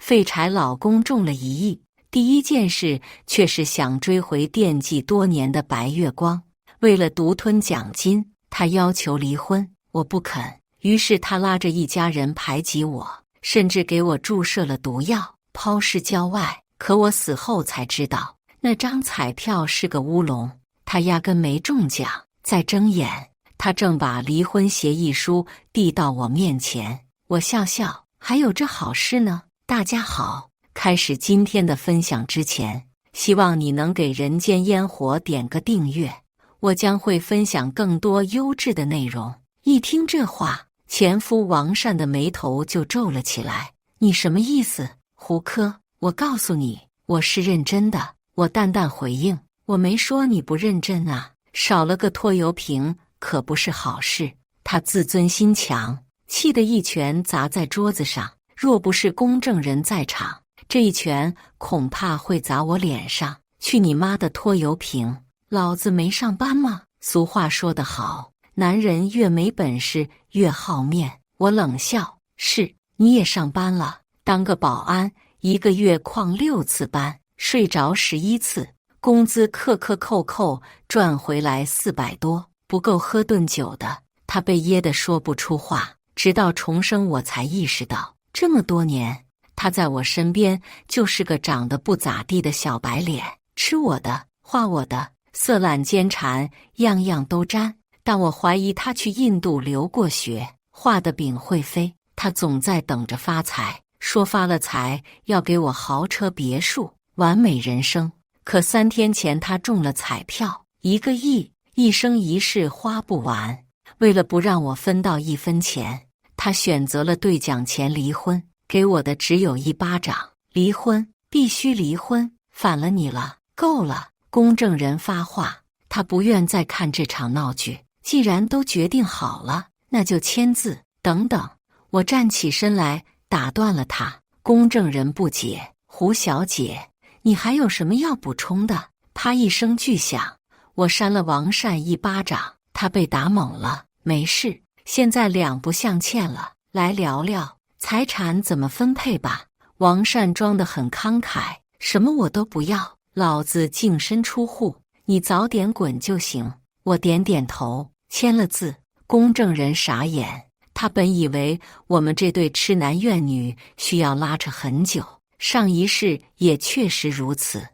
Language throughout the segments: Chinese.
废柴老公中了1亿，第一件事却是想追回惦记多年的白月光。为了独吞奖金，他要求离婚，我不肯。于是他拉着一家人排挤我，甚至给我注射了毒药，抛尸郊外。可我死后才知道，那张彩票是个乌龙，他压根没中奖。再睁眼，他正把离婚协议书递到我面前。我笑笑，还有这好事呢。大家好，开始今天的分享之前，希望你能给人间烟火点个订阅，我将会分享更多优质的内容。一听这话，前夫王善的眉头就皱了起来。你什么意思？胡科，我告诉你，我是认真的。我淡淡回应，我没说你不认真啊，少了个拖油瓶可不是好事。他自尊心强，气得一拳砸在桌子上。若不是公证人在场，这一拳恐怕会砸我脸上。去你妈的拖油瓶！老子没上班吗？俗话说得好，男人越没本事越好面。我冷笑，是，你也上班了，当个保安，1个月旷6次班，睡着11次，工资克扣赚回来400多，不够喝顿酒的。他被噎得说不出话，直到重生我才意识到，这么多年他在我身边就是个长得不咋地的小白脸，吃我的，画我的，色懒奸馋，样样都沾。但我怀疑他去印度留过学，画的饼会飞。他总在等着发财，说发了财要给我豪车别墅，完美人生。可3天前他中了彩票，1个亿，一生一世花不完。为了不让我分到1分钱，他选择了兑奖前离婚，给我的只有1巴掌。离婚，必须离婚，反了你了，够了。公证人发话，他不愿再看这场闹剧，既然都决定好了，那就签字。等等，我站起身来打断了他。公证人不解，胡小姐，你还有什么要补充的？啪一声巨响，我扇了王善1巴掌，他被打懵了。没事，现在两不相欠了，来聊聊财产怎么分配吧。王善装得很慷慨，什么我都不要，老子净身出户，你早点滚就行。我点点头，签了字。公证人傻眼，他本以为我们这对痴男怨女需要拉扯很久，上一世也确实如此。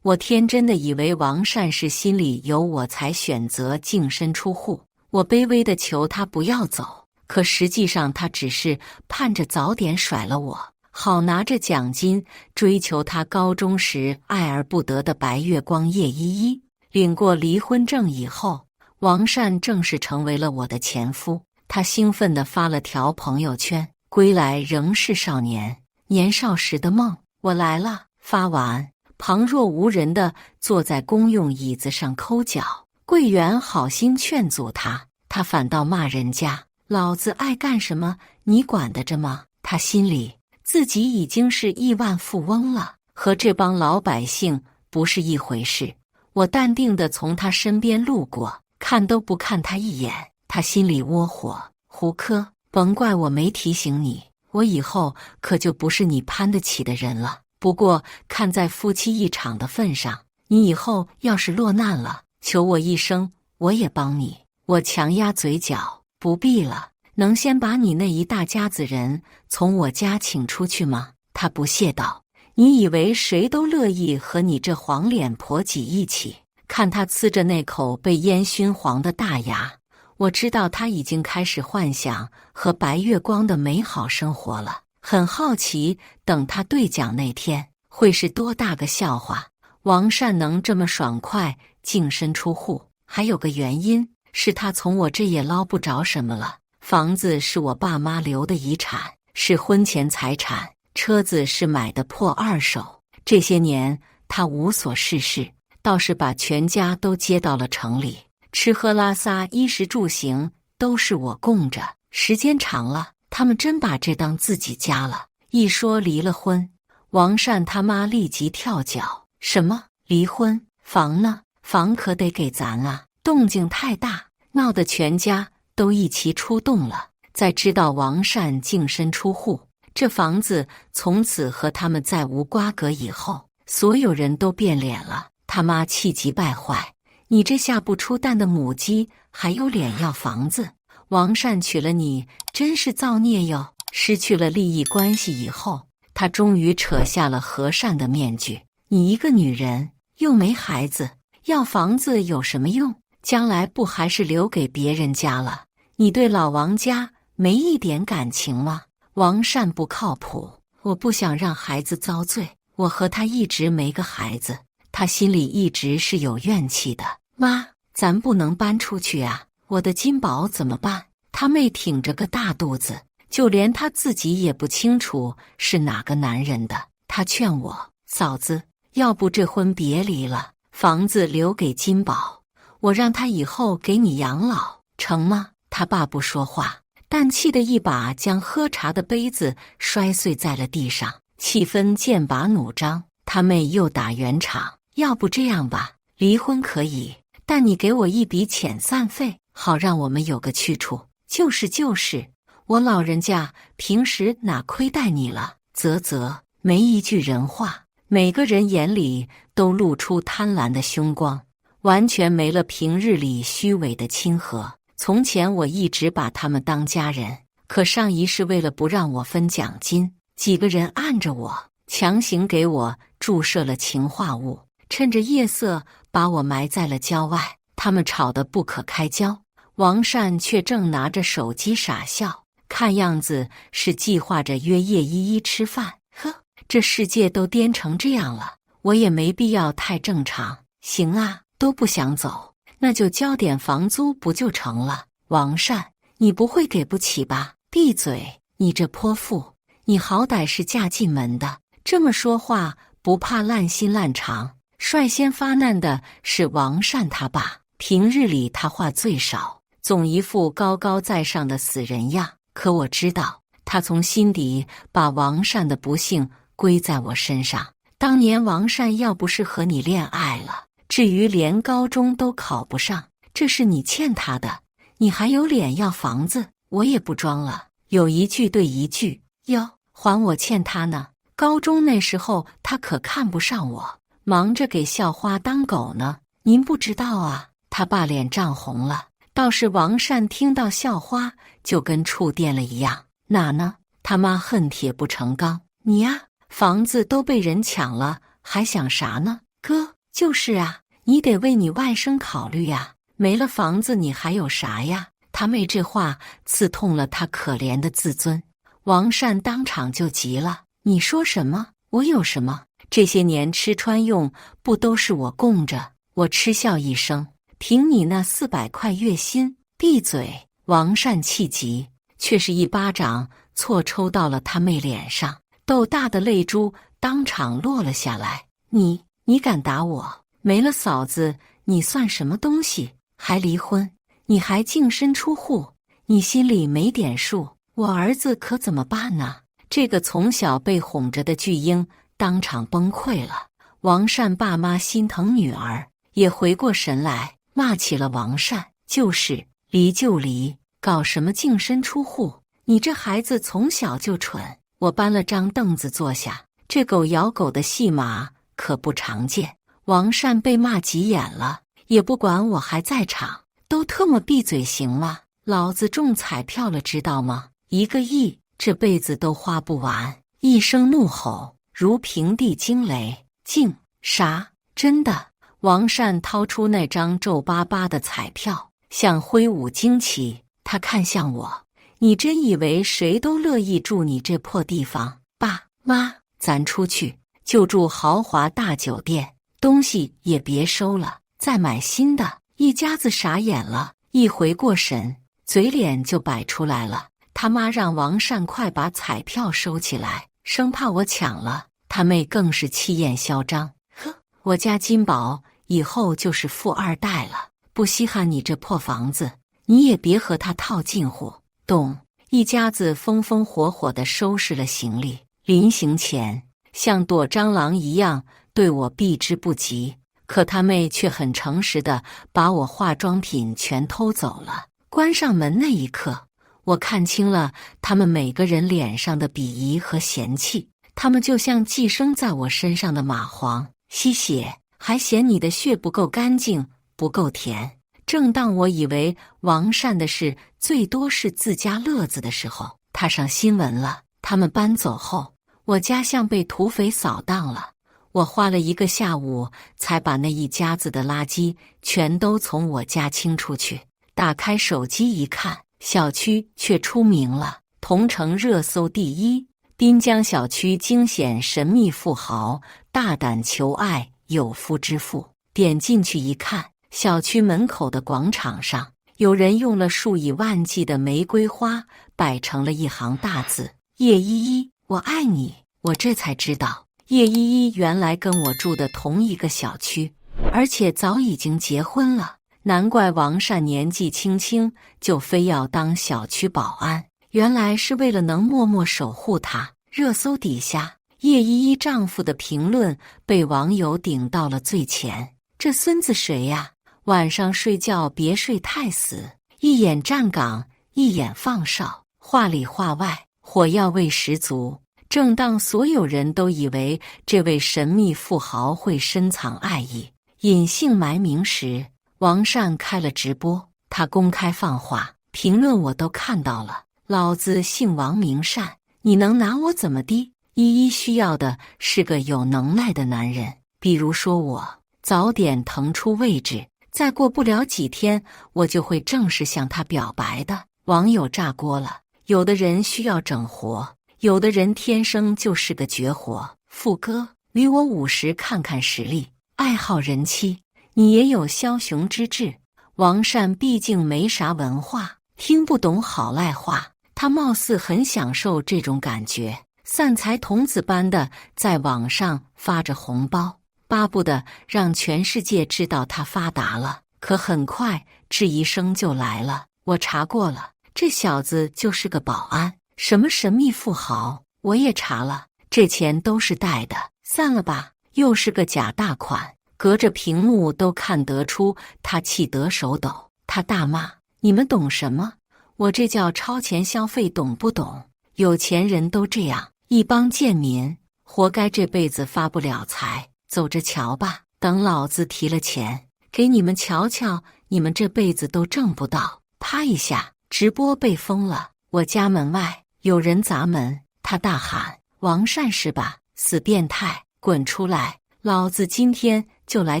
我天真的以为王善是心里有我才选择净身出户，我卑微的求他不要走，可实际上他只是盼着早点甩了我，好拿着奖金追求他高中时爱而不得的白月光叶依依。领过离婚证以后，王善正式成为了我的前夫。他兴奋地发了条朋友圈，归来仍是少年，年少时的梦，我来了。发完，旁若无人地坐在公用椅子上抠脚。柜员好心劝阻他，他反倒骂人家，老子爱干什么你管得着吗？他心里自己已经是亿万富翁了，和这帮老百姓不是一回事。我淡定地从他身边路过，看都不看他一眼。他心里窝火，胡科，甭怪我没提醒你，我以后可就不是你攀得起的人了。不过看在夫妻一场的份上，你以后要是落难了，求我一声，我也帮你。我强压嘴角，不必了，能先把你那一大家子人从我家请出去吗？他不屑道，你以为谁都乐意和你这黄脸婆挤一起？看他呲着那口被烟熏黄的大牙，我知道他已经开始幻想和白月光的美好生活了。很好奇，等他兑奖那天会是多大个笑话。王善能这么爽快净身出户，还有个原因，是他从我这也捞不着什么了。房子是我爸妈留的遗产，是婚前财产，车子是买的破二手。这些年他无所事事，倒是把全家都接到了城里，吃喝拉撒衣食住行都是我供着。时间长了，他们真把这当自己家了。一说离了婚，王善他妈立即跳脚，什么离婚？房呢？房可得给咱啊！动静太大，闹得全家都一齐出动了。在知道王善净身出户，这房子从此和他们再无瓜葛。以后所有人都变脸了。他妈气急败坏：你这下不出蛋的母鸡还有脸要房子？王善娶了你真是造孽哟！失去了利益关系以后，他终于扯下了和善的面具。你一个女人又没孩子，要房子有什么用？将来不还是留给别人家了？你对老王家没一点感情吗？王善不靠谱，我不想让孩子遭罪。我和他一直没个孩子，他心里一直是有怨气的。妈，咱不能搬出去啊，我的金宝怎么办？他妹挺着个大肚子，就连他自己也不清楚是哪个男人的。他劝我：嫂子，要不这婚别离了，房子留给金宝，我让他以后给你养老，成吗？他爸不说话，但气得一把将喝茶的杯子摔碎在了地上，气氛剑拔弩张。他妹又打圆场：要不这样吧，离婚可以，但你给我一笔遣散费，好让我们有个去处。就是，我老人家平时哪亏待你了？啧，没一句人话，每个人眼里都露出贪婪的凶光，完全没了平日里虚伪的亲和。从前我一直把他们当家人，可上一世为了不让我分奖金，几个人按着我，强行给我注射了氰化物，趁着夜色把我埋在了郊外。他们吵得不可开交，王善却正拿着手机傻笑，看样子是计划着约叶依依吃饭。呵，这世界都颠成这样了，我也没必要太正常。行啊，都不想走，那就交点房租不就成了？王善，你不会给不起吧？闭嘴！你这泼妇，你好歹是嫁进门的，这么说话不怕烂心烂肠？率先发难的是王善他爸，平日里他话最少，总一副高高在上的死人样。可我知道，他从心底把王善的不幸归在我身上。当年王善要不是和你恋爱了，至于连高中都考不上，这是你欠他的。你还有脸要房子？我也不装了，有一句对一句。哟，还我欠他呢。高中那时候他可看不上我，忙着给校花当狗呢。您不知道啊。他爸脸涨红了，倒是王善听到校花就跟触电了一样。哪呢？他妈恨铁不成钢。你呀，房子都被人抢了，还想啥呢？哥，就是啊，你得为你外甥考虑呀。没了房子你还有啥呀？他妹这话刺痛了他可怜的自尊。王善当场就急了：你说什么？我有什么？这些年吃穿用不都是我供着？我嗤笑一声：凭你那400块月薪！闭嘴！王善气急，却是一巴掌错抽到了他妹脸上，豆大的泪珠当场落了下来。你敢打我？没了嫂子你算什么东西？还离婚？你还净身出户？你心里没点数？我儿子可怎么办呢？这个从小被哄着的巨婴当场崩溃了。王善爸妈心疼女儿，也回过神来，骂起了王善：就是离就离，搞什么净身出户？你这孩子从小就蠢。我搬了张凳子坐下，这狗咬狗的戏码可不常见。王善被骂急眼了，也不管我还在场，都特么闭嘴行吗？老子中彩票了知道吗？1个亿，这辈子都花不完。一声怒吼如平地惊雷。竟啥？真的？王善掏出那张皱巴巴的彩票，像挥舞旌旗。他看向我：你真以为谁都乐意住你这破地方？爸妈，咱出去，就住豪华大酒店，东西也别收了，再买新的。一家子傻眼了，一回过神，嘴脸就摆出来了。他妈让王善快把彩票收起来，生怕我抢了。他妹更是气焰嚣张：呵，我家金宝以后就是富2代了，不稀罕你这破房子，你也别和他套近乎。懂？一家子风风火火地收拾了行李，临行前像躲蟑螂一样对我避之不及。可他妹却很诚实地把我化妆品全偷走了。关上门那一刻，我看清了他们每个人脸上的鄙夷和嫌弃，他们就像寄生在我身上的蚂蟥，吸血，还嫌你的血不够干净，不够甜。正当我以为王善的事最多是自家乐子的时候，他上新闻了。他们搬走后，我家像被土匪扫荡了。我花了1个下午才把那一家子的垃圾全都从我家清出去。打开手机一看，小区却出名了，同城热搜第1，滨江小区惊显神秘富豪，大胆求爱有夫之妇。点进去一看，小区门口的广场上，有人用了数以万计的玫瑰花摆成了一行大字：叶依依，我爱你。我这才知道，叶依依原来跟我住的同一个小区，而且早已经结婚了。难怪王善年纪轻轻就非要当小区保安，原来是为了能默默守护她。热搜底下，叶依依丈夫的评论被网友顶到了最前。这孙子谁呀？晚上睡觉别睡太死，一眼站岗，一眼放哨，话里话外火药味十足。正当所有人都以为这位神秘富豪会深藏爱意，隐姓埋名时，王善开了直播，他公开放话，评论我都看到了。老子姓王名善，你能拿我怎么的？依依需要的是个有能耐的男人，比如说我，早点腾出位置，再过不了几天，我就会正式向他表白的。网友炸锅了，有的人需要整活，有的人天生就是个绝活。富哥，与我50看看实力，爱好人妻，你也有枭雄之志。王善毕竟没啥文化，听不懂好赖话，他貌似很享受这种感觉，散财童子般的在网上发着红包，巴不得让全世界知道他发达了。可很快质疑声就来了，我查过了，这小子就是个保安，什么神秘富豪，我也查了，这钱都是贷的，散了吧，又是个假大款。隔着屏幕都看得出他气得手抖，他大骂：你们懂什么？我这叫超前消费，懂不懂？有钱人都这样，一帮贱民，活该这辈子发不了财。走着瞧吧，等老子提了钱给你们瞧瞧，你们这辈子都挣不到。啪一下，直播被封了。我家门外有人砸门，他大喊：王善是吧？死变态，滚出来！老子今天就来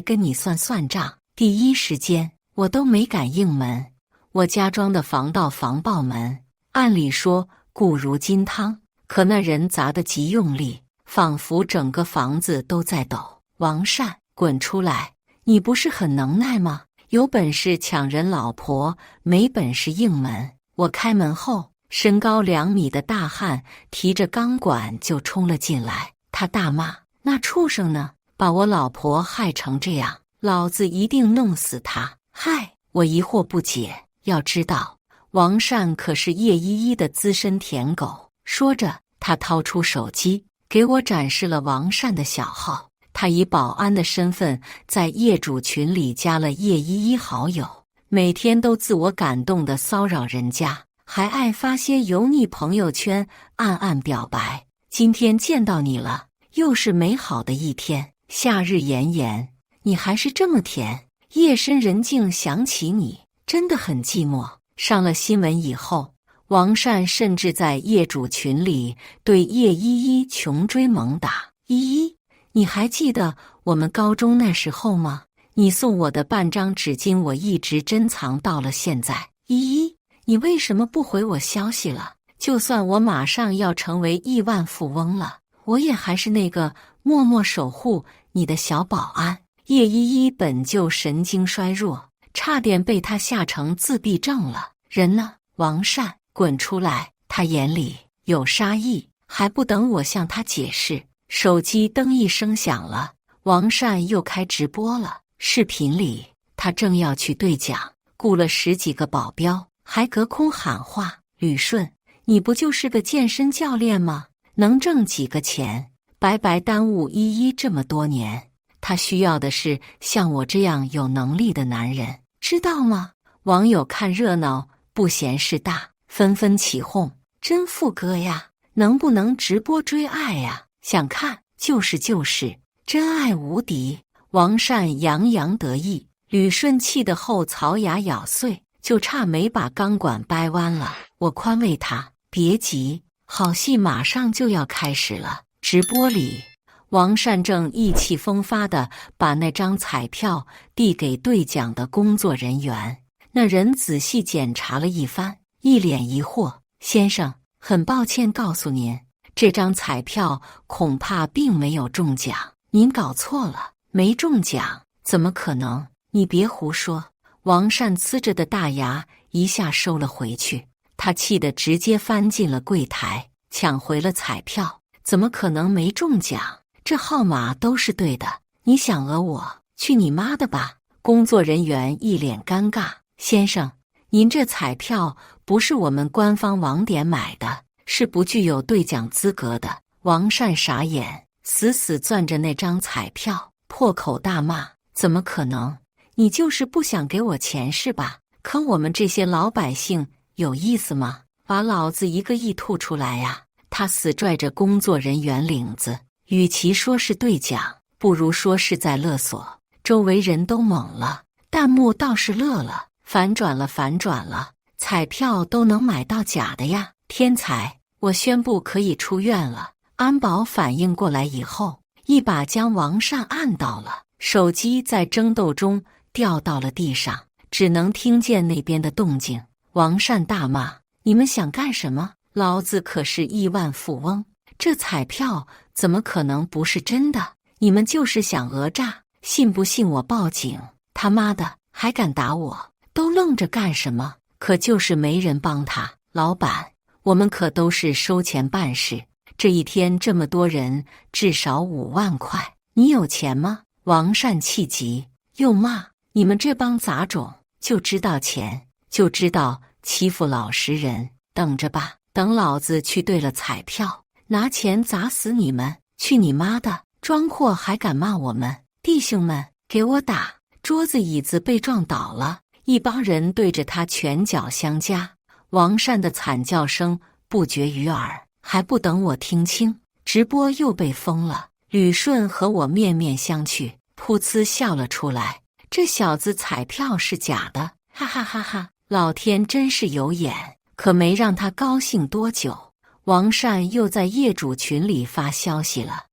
跟你算算账。第一时间我都没敢应门，我家装的防盗防爆门，按理说固如金汤，可那人砸得极用力，仿佛整个房子都在抖。王善，滚出来！你不是很能耐吗？有本事抢人老婆，没本事应门。我开门后，身高2米的大汉提着钢管就冲了进来，他大骂：那畜生呢？把我老婆害成这样，老子一定弄死他！嗨，我疑惑不解。要知道，王善可是叶依依的资深舔狗。说着，他掏出手机，给我展示了王善的小号。他以保安的身份在业主群里加了叶依依好友，每天都自我感动地骚扰人家，还爱发些油腻朋友圈，暗暗表白。今天见到你了，又是美好的一天。夏日炎炎，你还是这么甜。夜深人静想起你，真的很寂寞。上了新闻以后，王善甚至在业主群里对叶依依穷追猛打。依依，你还记得我们高中那时候吗？你送我的半张纸巾我一直珍藏到了现在。依依，你为什么不回我消息了？就算我马上要成为亿万富翁了，我也还是那个默默守护你的小保安。叶依依本就神经衰弱，差点被他吓成自闭症了。人呢？王善，滚出来！他眼里有杀意。还不等我向他解释，手机噔一声响了，王善又开直播了。视频里，他正要去兑奖，雇了10几个保镖，还隔空喊话：吕顺，你不就是个健身教练吗？能挣几个钱？白白耽误依依这么多年。他需要的是像我这样有能力的男人，知道吗？网友看热闹不嫌事大，纷纷起哄：真富哥呀，能不能直播追爱呀？想看就是就是，真爱无敌！王善洋洋得意，吕顺气得后槽牙咬碎，就差没把钢管掰弯了。我宽慰他：别急，好戏马上就要开始了。直播里，王善正意气风发地把那张彩票递给兑奖的工作人员。那人仔细检查了一番，一脸疑惑：先生，很抱歉告诉您，这张彩票恐怕并没有中奖，您搞错了，没中奖，怎么可能？你别胡说！王善呲着的大牙一下收了回去，他气得直接翻进了柜台，抢回了彩票。怎么可能没中奖？这号码都是对的，你想讹我？去你妈的吧！工作人员一脸尴尬：先生，您这彩票不是我们官方网点买的，是不具有兑奖资格的。王善傻眼，死死攥着那张彩票，破口大骂：怎么可能？你就是不想给我钱是吧？坑我们这些老百姓有意思吗？把老子一个亿吐出来呀！他死拽着工作人员领子，与其说是兑奖，不如说是在勒索。周围人都懵了，弹幕倒是乐了：反转了，反转了！彩票都能买到假的呀！天才！我宣布可以出院了。安保反应过来以后，一把将王善按倒了，手机在争斗中掉到了地上，只能听见那边的动静。王善大骂：你们想干什么？老子可是亿万富翁，这彩票怎么可能不是真的？你们就是想讹诈，信不信我报警？他妈的，还敢打我！都愣着干什么？可就是没人帮他。老板，我们可都是收钱办事，这一天这么多人，至少5万块，你有钱吗？王善气急，又骂：你们这帮杂种，就知道钱，就知道欺负老实人，等着吧！等老子去兑了彩票，拿钱砸死你们！去你妈的！装阔还敢骂我们？弟兄们，给我打！桌子椅子被撞倒了，一帮人对着他拳脚相加。王善的惨叫声不绝于耳，还不等我听清，直播又被封了。吕顺和我面面相觑，噗呲笑了出来。这小子彩票是假的，哈哈哈哈！老天真是有眼。可没让他高兴多久，王善又在业主群里发消息了。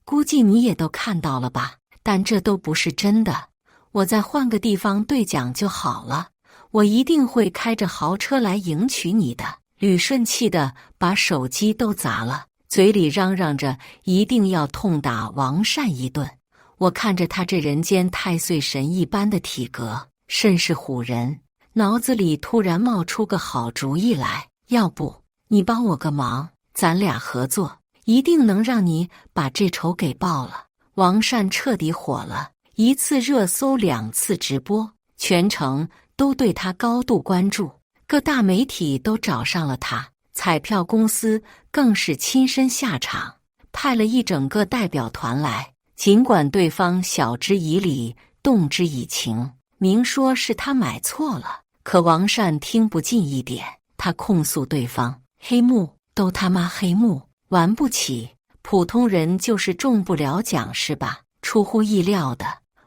估计你也都看到了吧？但这都不是真的，我再换个地方兑奖就好了，我一定会开着豪车来迎娶你的。吕顺气得把手机都砸了，嘴里嚷嚷着一定要痛打王善一顿。我看着他这人间太岁神一般的体格，甚是唬人。脑子里突然冒出个好主意来，要不你帮我个忙，咱俩合作，一定能让你把这仇给报了。王善彻底火了，1次热搜2次直播，全程都对他高度关注，各大媒体都找上了他，彩票公司更是亲身下场，派了一整个代表团来。尽管对方晓之以理，动之以情，明说是他买错了，可王善听不进一点。他控诉对方黑幕，都他妈黑幕，玩不起，普通人就是中不了奖是吧？出乎意料的，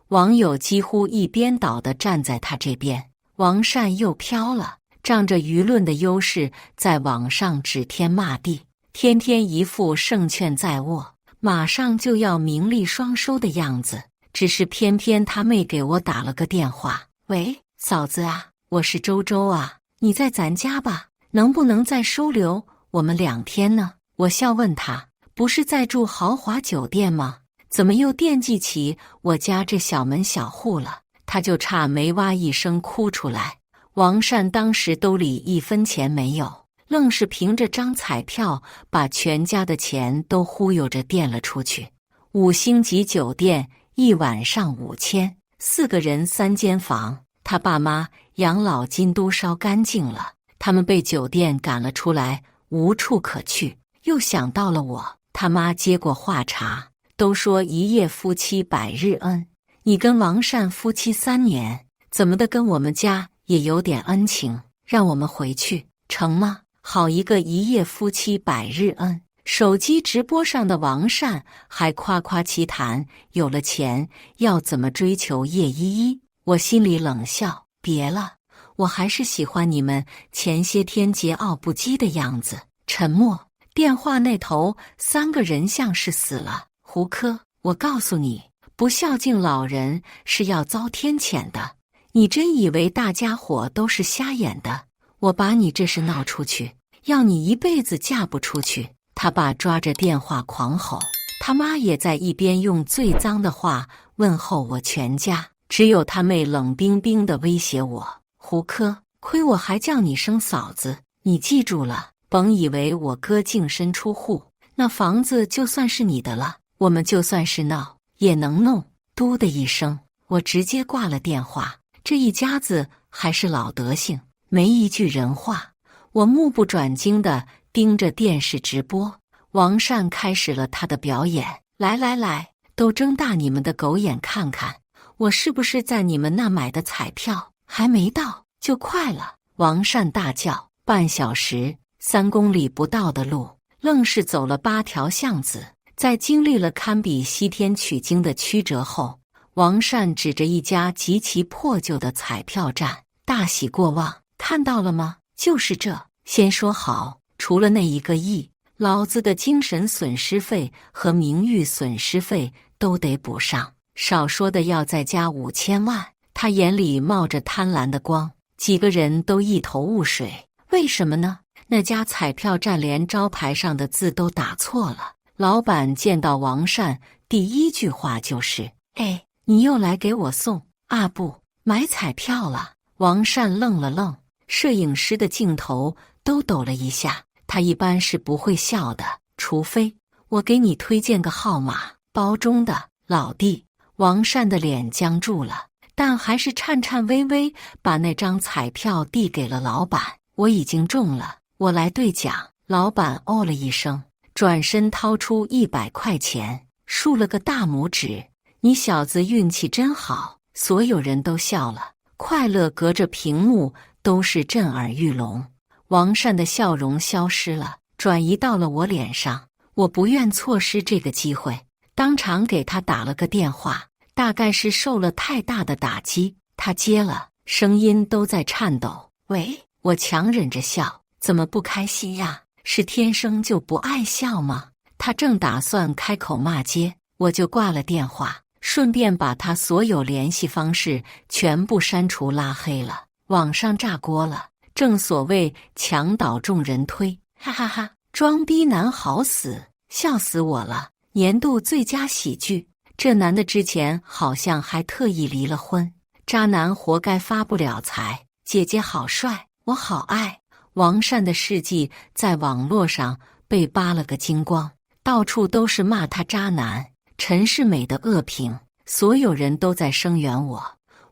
网友几乎一边倒地站在他这边。王善又飘了，仗着舆论的优势，在网上指天骂地，天天一副胜券在握，马上就要名利双收的样子。只是偏偏他妹给我打了个电话：喂，嫂子啊，我是周周啊，你在咱家吧？能不能再收留我们2天呢？我笑问他，不是在住豪华酒店吗？怎么又惦记起我家这小门小户了？他就差没哇一声哭出来。王善当时兜里1分钱没有，愣是凭着张彩票把全家的钱都忽悠着垫了出去。5星级酒店1晚上5000，4个人3间房，他爸妈养老金都烧干净了，他们被酒店赶了出来，无处可去。又想到了我，他妈接过话茬，都说一夜夫妻百日恩，你跟王善夫妻3年，怎么的跟我们家也有点恩情，让我们回去。成吗？好一个一夜夫妻百日恩！手机直播上的王善还夸夸其谈，有了钱要怎么追求叶依依？我心里冷笑，别了，我还是喜欢你们前些天桀骜不羁的样子。沉默。电话那头3个人像是死了。胡科，我告诉你，不孝敬老人是要遭天谴的。你真以为大家伙都是瞎眼的？我把你这事闹出去，要你一辈子嫁不出去。他爸抓着电话狂吼，他妈也在一边用最脏的话问候我全家，只有他妹冷冰冰地威胁我。胡科，亏我还叫你生嫂子，你记住了，甭以为我哥净身出户，那房子就算是你的了，我们就算是闹也能弄。嘟的一声，我直接挂了电话。这一家子还是老德行，没一句人话。我目不转睛地盯着电视直播，王善开始了他的表演。来来来，都睁大你们的狗眼看看，我是不是在你们那买的彩票？还没到就快了！王善大叫。半小时，3公里不到的路，愣是走了8条巷子。在经历了堪比西天取经的曲折后，王善指着一家极其破旧的彩票站，大喜过望。看到了吗？就是这。先说好，除了那1个亿，老子的精神损失费和名誉损失费都得补上，少说的要再加5000万。他眼里冒着贪婪的光，几个人都一头雾水。为什么呢？那家彩票站连招牌上的字都打错了。老板见到王善，第一句话就是：“哎，你又来给我送啊？不，买彩票了。”王善愣了愣，摄影师的镜头都抖了一下。他一般是不会笑的，除非我给你推荐个号码包中的。老弟，王善的脸僵住了，但还是颤颤巍巍把那张彩票递给了老板。我已经中了，我来兑奖。老板哦了一声，转身掏出100块钱，竖了个大拇指。你小子运气真好！所有人都笑了，快乐隔着屏幕都是震耳欲聋。王善的笑容消失了，转移到了我脸上。我不愿错失这个机会，当场给他打了个电话。大概是受了太大的打击，他接了，声音都在颤抖。喂，我强忍着笑，怎么不开心呀？是天生就不爱笑吗？他正打算开口骂街，我就挂了电话，顺便把他所有联系方式全部删除拉黑了。网上炸锅了，正所谓墙倒众人推，哈哈哈，装逼男好死，笑死我了！年度最佳喜剧。这男的之前好像还特意离了婚，渣男活该发不了财。姐姐好帅，我好爱。王善的事迹在网络上被扒了个精光，到处都是骂他渣男。陈世美的恶评，所有人都在声援我。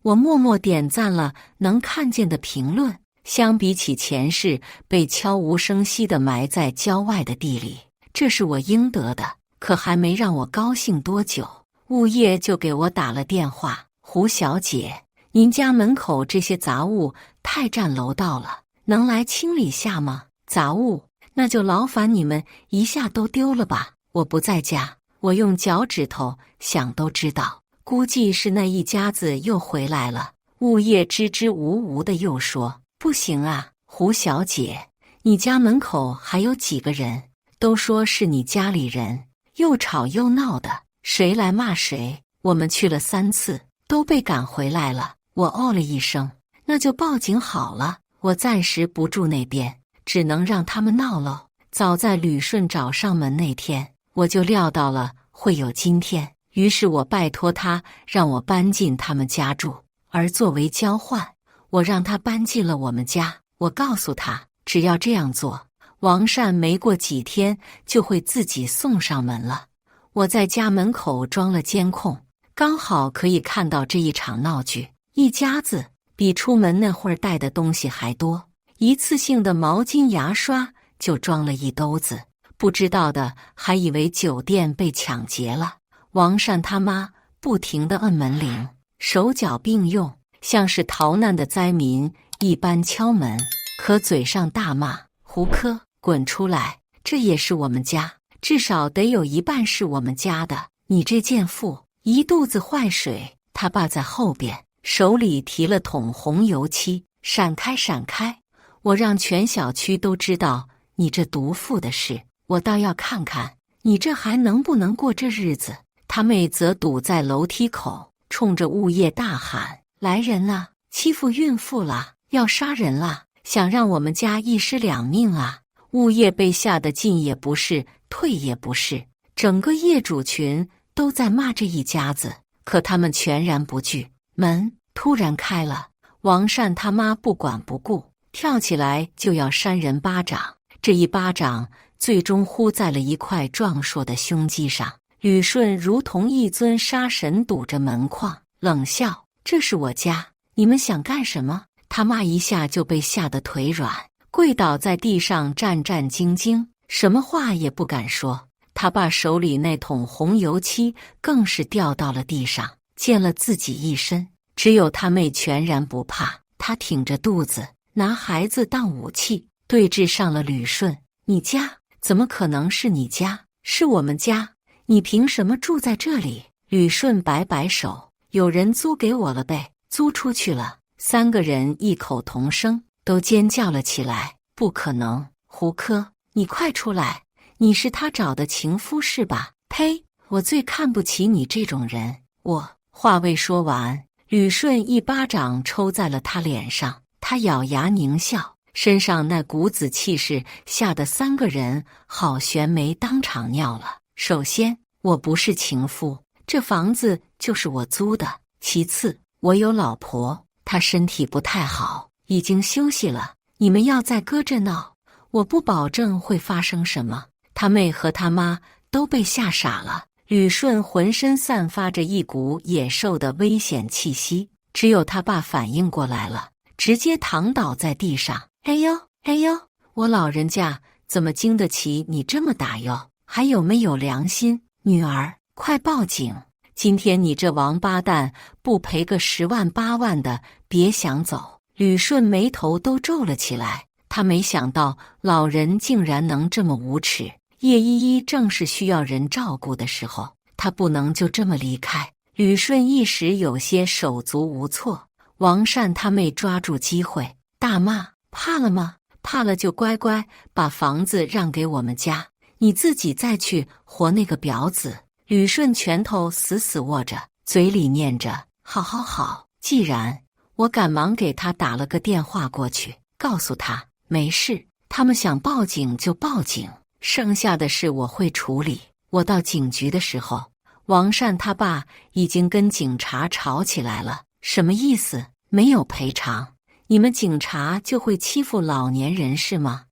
我默默点赞了能看见的评论。相比起前世被悄无声息地埋在郊外的地里，这是我应得的。可还没让我高兴多久，物业就给我打了电话：“胡小姐，您家门口这些杂物太占楼道了，能来清理下吗？”杂物？那就劳烦你们一下都丢了吧。我不在家，我用脚趾头想都知道，估计是那一家子又回来了。物业支支吾吾的又说：“不行啊，胡小姐，你家门口还有几个人，都说是你家里人，又吵又闹的，谁来骂谁。”我们去了3次，都被赶回来了。我哦了一声，那就报警好了。我暂时不住那边，只能让他们闹喽。早在旅顺找上门那天，我就料到了会有今天，于是我拜托他让我搬进他们家住，而作为交换，我让他搬进了我们家。我告诉他，只要这样做，王善没过几天就会自己送上门了。我在家门口装了监控，刚好可以看到这一场闹剧。一家子比出门那会儿带的东西还多，一次性的毛巾牙刷就装了一兜子，不知道的还以为酒店被抢劫了。王善他妈不停地摁门铃，手脚并用，像是逃难的灾民一般敲门。可嘴上大骂：胡磕，滚出来！这也是我们家，至少得有一半是我们家的。你这贱妇，一肚子坏水！他爸在后边，手里提了桶红油漆，闪开，闪开！我让全小区都知道你这毒妇的事，我倒要看看你这还能不能过这日子。他妹则堵在楼梯口，冲着物业大喊：来人了，欺负孕妇了，要杀人了，想让我们家一尸两命啊！物业被吓得进也不是，退也不是，整个业主群都在骂这一家子，可他们全然不惧。门突然开了，王善他妈不管不顾，跳起来就要扇人巴掌。这一巴掌最终呼在了一块壮硕的胸肌上。吕顺如同一尊杀神堵着门框，冷笑：这是我家，你们想干什么？他妈一下就被吓得腿软，跪倒在地上，战战兢兢，什么话也不敢说。他爸手里那桶红油漆更是掉到了地上，溅了自己一身。只有他妹全然不怕，他挺着肚子，拿孩子当武器，对峙上了吕顺。你家怎么可能是你家？是我们家，你凭什么住在这里？吕顺摆摆手：有人租给我了呗，租出去了。三个人异口同声，都尖叫了起来：不可能！胡柯，你快出来！你是他找的情夫是吧？呸！我最看不起你这种人！我话未说完，吕顺一巴掌抽在了他脸上，他咬牙狞笑，身上那股子气势吓得三个人郝悬眉当场尿了。首先，我不是情夫，这房子就是我租的。其次，我有老婆，她身体不太好，已经休息了。你们要再搁这闹，我不保证会发生什么。他妹和他妈都被吓傻了。吕顺浑身散发着一股野兽的危险气息，只有他爸反应过来了，直接躺倒在地上。哎呦，哎呦，我老人家怎么经得起你这么打哟？还有没有良心？女儿，快报警！今天你这王八蛋不赔个10万8万的，别想走！吕顺眉头都皱了起来，他没想到老人竟然能这么无耻。叶依依正是需要人照顾的时候，他不能就这么离开。吕顺一时有些手足无措。王善他妹抓住机会大骂：怕了吗？怕了就乖乖把房子让给我们家，你自己再去活那个婊子！吕顺拳头死死握着，嘴里念着：好好好。既然我赶忙给他打了个电话过去，告诉他没事，他们想报警就报警，剩下的事我会处理。我到警局的时候，王善他爸已经跟警察吵起来了。什么意思？没有赔偿，你们警察就会欺负老年人是吗？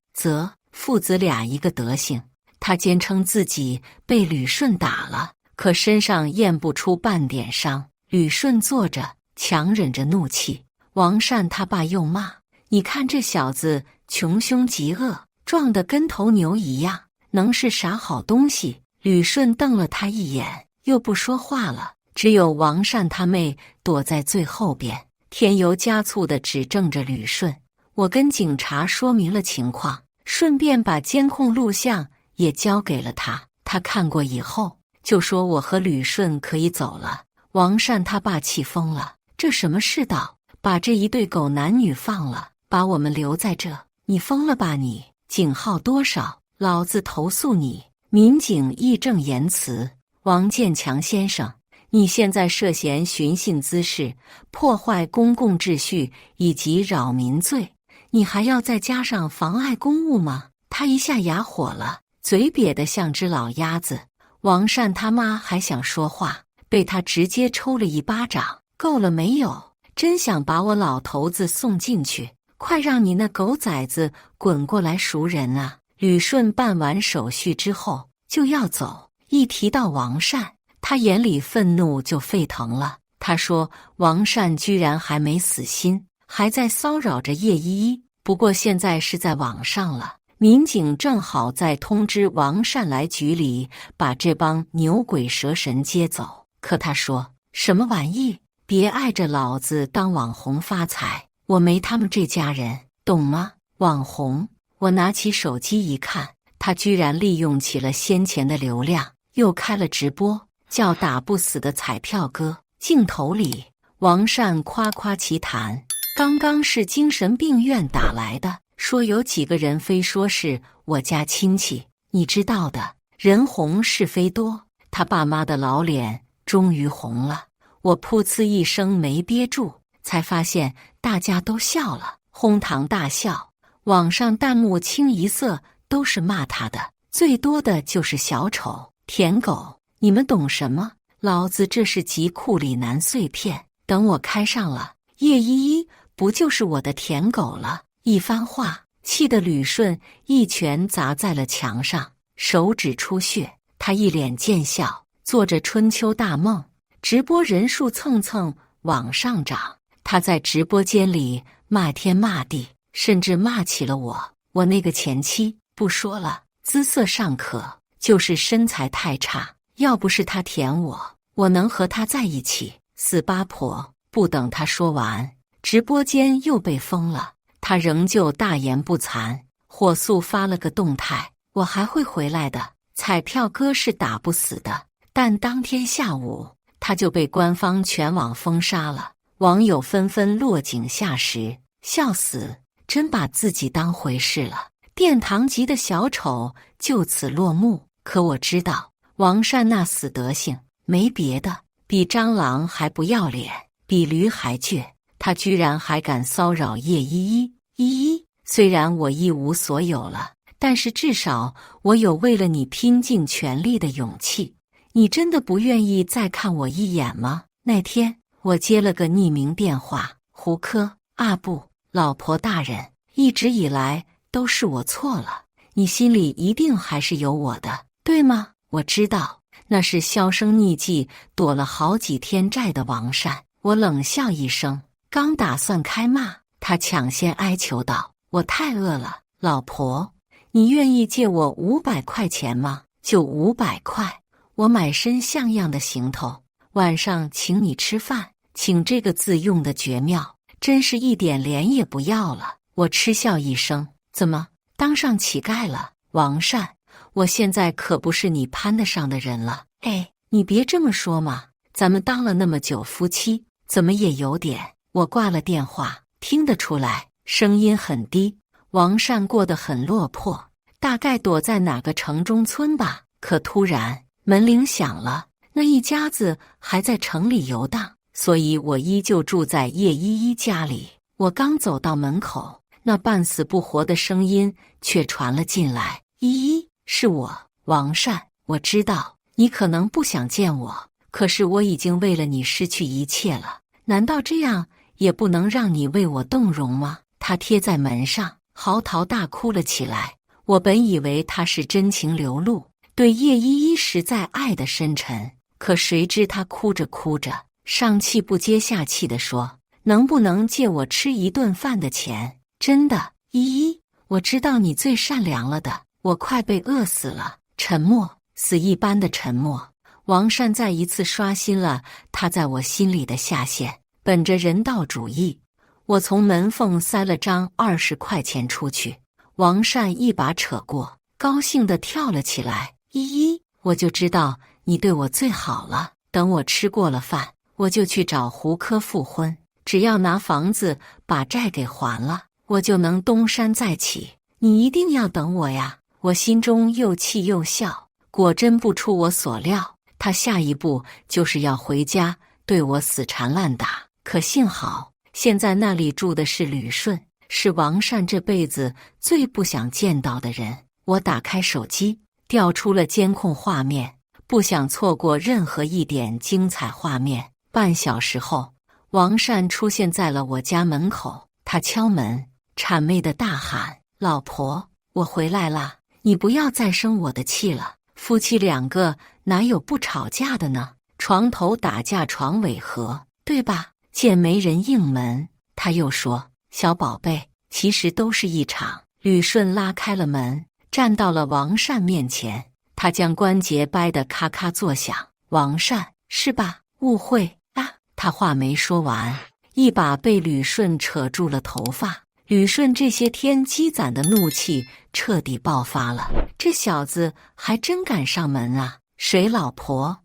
父子俩一个德行。他坚称自己被吕顺打了，可身上验不出半点伤。吕顺坐着，强忍着怒气。王善他爸又骂：你看这小子穷凶极恶，壮得跟头牛一样，能是啥好东西？吕顺瞪了他一眼，又不说话了。只有王善他妹躲在最后边，添油加醋地指证着吕顺。我跟警察说明了情况，顺便把监控录像也交给了他。他看过以后，就说我和吕顺可以走了。王善他爸气疯了：这什么世道？把这一对狗男女放了，把我们留在这，你疯了吧你？警号多少？老子投诉你！民警义正言辞：王建强先生，你现在涉嫌寻衅滋事、破坏公共秩序以及扰民罪，你还要再加上妨碍公务吗？他一下哑火了，嘴瘪得像只老鸭子。王善他妈还想说话，被他直接抽了一巴掌。够了没有？真想把我老头子送进去，快让你那狗崽子滚过来赎人啊！吕顺办完手续之后就要走，一提到王善，他眼里愤怒就沸腾了。他说王善居然还没死心，还在骚扰着叶依依，不过现在是在网上了。民警正好在通知王善来局里把这帮牛鬼蛇神接走。可他说什么玩意？别碍着老子当网红发财，我没他们这家人，懂吗？网红。我拿起手机一看，他居然利用起了先前的流量，又开了直播，叫打不死的彩票哥。镜头里，王善夸夸其谈，刚刚是精神病院打来的，说有几个人非说是我家亲戚，你知道的，人红是非多，他爸妈的老脸终于红了。我噗呲一声没憋住，才发现大家都笑了，哄堂大笑。网上弹幕清一色都是骂他的，最多的就是小丑、舔狗，你们懂什么？老子这是集库里南碎片，等我开上了，叶依依不就是我的舔狗了？一番话气得吕顺一拳砸在了墙上，手指出血。他一脸贱笑，做着春秋大梦。直播人数蹭蹭往上涨，他在直播间里骂天骂地，甚至骂起了我那个前妻。不说了，姿色尚可，就是身材太差，要不是他舔我，我能和他在一起？死八婆！不等他说完，直播间又被封了。他仍旧大言不惭，火速发了个动态：我还会回来的，彩票哥是打不死的。但当天下午，他就被官方全网封杀了。网友纷纷落井下石，笑死，真把自己当回事了。殿堂级的小丑就此落幕。可我知道，王善那死德性没别的，比蟑螂还不要脸，比驴还倔。他居然还敢骚扰叶依依。依依，虽然我一无所有了，但是至少我有为了你拼尽全力的勇气。你真的不愿意再看我一眼吗？那天我接了个匿名电话，胡科，阿布，老婆大人，一直以来都是我错了，你心里一定还是有我的，对吗？我知道，那是销声匿迹躲了好几天债的王善。我冷笑一声，刚打算开骂，他抢先哀求道：我太饿了，老婆，你愿意借我500块钱吗？就500块，我买身像样的行头，晚上请你吃饭。请这个字用的绝妙，真是一点脸也不要了。我嗤笑一声，怎么当上乞丐了？王善，我现在可不是你攀得上的人了。哎，你别这么说嘛，咱们当了那么久夫妻，怎么也有点……我挂了电话，听得出来，声音很低。王善过得很落魄，大概躲在哪个城中村吧。可突然门铃响了，那一家子还在城里游荡，所以我依旧住在叶依依家里。我刚走到门口，那半死不活的声音却传了进来：依依，是我，王善。我知道你可能不想见我，可是我已经为了你失去一切了，难道这样也不能让你为我动容吗？他贴在门上，嚎啕大哭了起来。我本以为他是真情流露，对叶依依实在爱得深沉，可谁知他哭着哭着，上气不接下气地说：能不能借我吃一顿饭的钱？真的，依依，我知道你最善良了的，我快被饿死了。沉默，死一般的沉默。王善再一次刷新了他在我心里的下限。本着人道主义，我从门缝塞了张20块钱出去。王善一把扯过，高兴地跳了起来：依依，我就知道你对我最好了，等我吃过了饭，我就去找胡科复婚，只要拿房子把债给还了，我就能东山再起。你一定要等我呀！我心中又气又笑。果真不出我所料，他下一步就是要回家对我死缠烂打。可幸好现在那里住的是吕顺，是王善这辈子最不想见到的人。我打开手机，调出了监控画面，不想错过任何一点精彩画面。半小时后，王善出现在了我家门口，他敲门，谄媚地大喊：老婆，我回来啦，你不要再生我的气了，夫妻两个哪有不吵架的呢？床头打架床尾和，对吧？见没人应门，他又说：小宝贝，其实都是一场。吕顺拉开了门，站到了王善面前，他将关节掰得咔咔作响。王善，是吧？误会啊！他话没说完，一把被吕顺扯住了头发，吕顺这些天积攒的怒气彻底爆发了，这小子还真敢上门啊！谁老婆？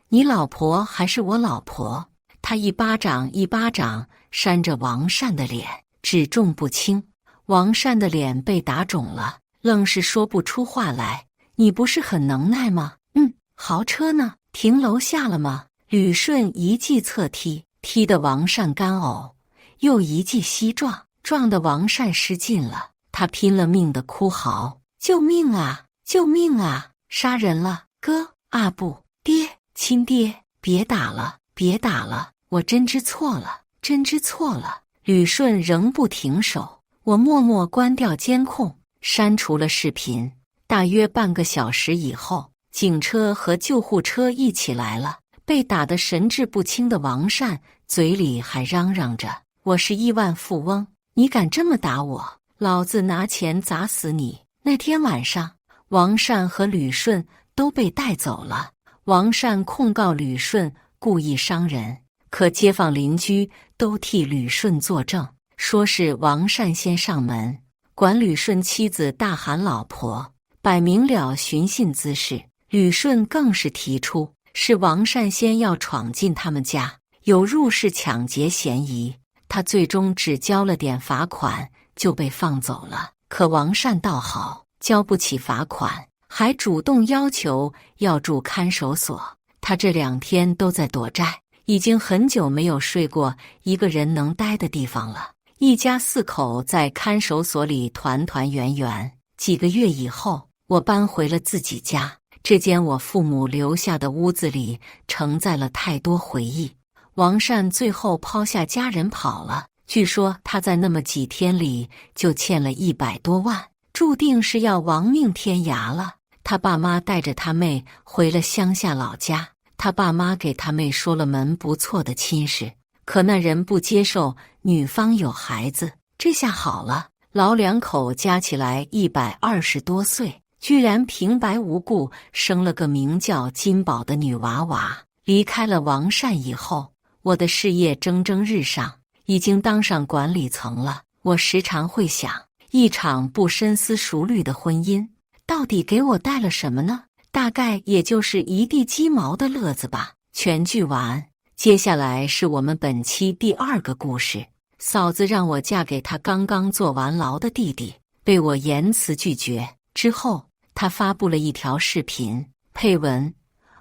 你老婆还是我老婆？他一巴掌一巴掌扇着王善的脸，只重不轻。王善的脸被打肿了，愣是说不出话来。你不是很能耐吗？豪车呢？停楼下了吗？吕顺一记侧踢，踢得王善干呕，又一记膝撞，撞得王善失禁了。他拼了命的哭嚎：救命啊！救命啊！杀人了！哥啊不，爹！亲爹，别打了，别打了，我真知错了，真知错了。吕顺仍不停手，我默默关掉监控，删除了视频。大约半个小时以后，警车和救护车一起来了。被打得神志不清的王善嘴里还嚷嚷着：我是亿万富翁，你敢这么打我，老子拿钱砸死你！那天晚上，王善和吕顺都被带走了。王善控告吕顺故意伤人，可街坊邻居都替吕顺作证，说是王善先上门，管吕顺妻子大喊老婆，摆明了寻衅滋事。吕顺更是提出是王善先要闯进他们家，有入室抢劫嫌疑。他最终只交了点罚款就被放走了。可王善倒好，交不起罚款，还主动要求要住看守所。他这2天都在躲债，已经很久没有睡过一个人能待的地方了。一家4口在看守所里团团圆圆。几个月以后，我搬回了自己家。这间我父母留下的屋子里承载了太多回忆。王善最后抛下家人跑了，据说他在那么几天里就欠了100多万，注定是要亡命天涯了。他爸妈带着他妹回了乡下老家，他爸妈给他妹说了门不错的亲事，可那人不接受女方有孩子。这下好了，老2口加起来120多岁，居然平白无故生了个名叫金宝的女娃娃。离开了王善以后，我的事业蒸蒸日上，已经当上管理层了。我时常会想，一场不深思熟虑的婚姻到底给我带了什么呢？大概也就是一地鸡毛的乐子吧。全剧完，接下来是我们本期第2个故事。嫂子让我嫁给她刚刚坐完牢的弟弟，被我严词拒绝。之后，她发布了一条视频，配文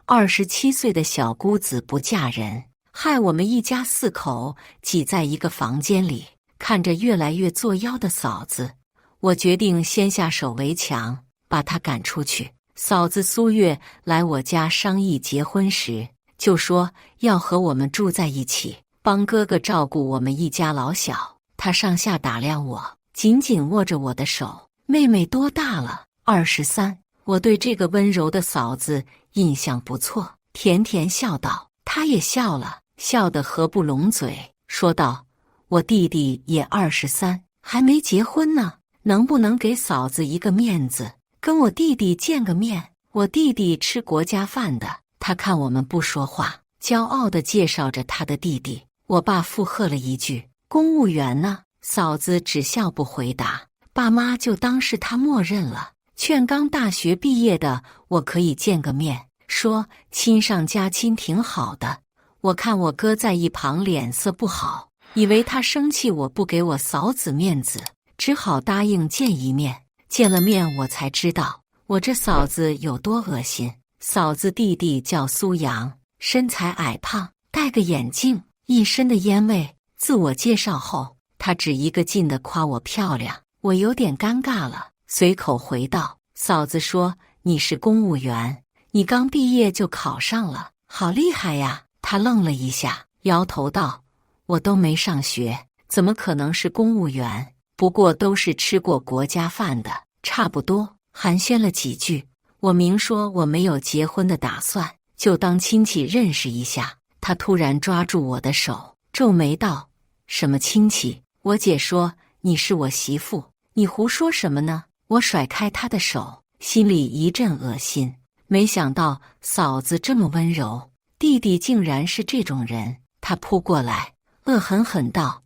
：27岁的小姑子不嫁人，害我们一家4口挤在一个房间里，看着越来越作妖的嫂子，我决定先下手为强，把她赶出去。嫂子苏月来我家商议结婚时，就说要和我们住在一起，帮哥哥照顾我们一家老小。她上下打量我，紧紧握着我的手。妹妹多大了？23。我对这个温柔的嫂子印象不错，甜甜笑道。她也笑了，笑得合不拢嘴，说道：我弟弟也23，还没结婚呢，能不能给嫂子一个面子，跟我弟弟见个面？我弟弟吃国家饭的。他看我们不说话，骄傲地介绍着他的弟弟。我爸附和了一句：公务员呢？嫂子只笑不回答，爸妈就当是他默认了。劝刚大学毕业的我可以见个面，说亲上加亲挺好的。我看我哥在一旁脸色不好，以为他生气我不给我嫂子面子，只好答应见一面。见了面我才知道我这嫂子有多恶心。嫂子弟弟叫苏阳，身材矮胖，戴个眼镜，一身的烟味。自我介绍后，他只一个劲地夸我漂亮，我有点尴尬了，随口回道：嫂子说你是公务员，你刚毕业就考上了，好厉害呀。他愣了一下，摇头道：我都没上学，怎么可能是公务员？不过都是吃过国家饭的，差不多。寒暄了几句，我明说我没有结婚的打算，就当亲戚认识一下。他突然抓住我的手，皱眉道：什么亲戚？我姐说你是我媳妇，你胡说什么呢？我甩开他的手，心里一阵恶心。没想到嫂子这么温柔，弟弟竟然是这种人。他扑过来，恶狠狠道：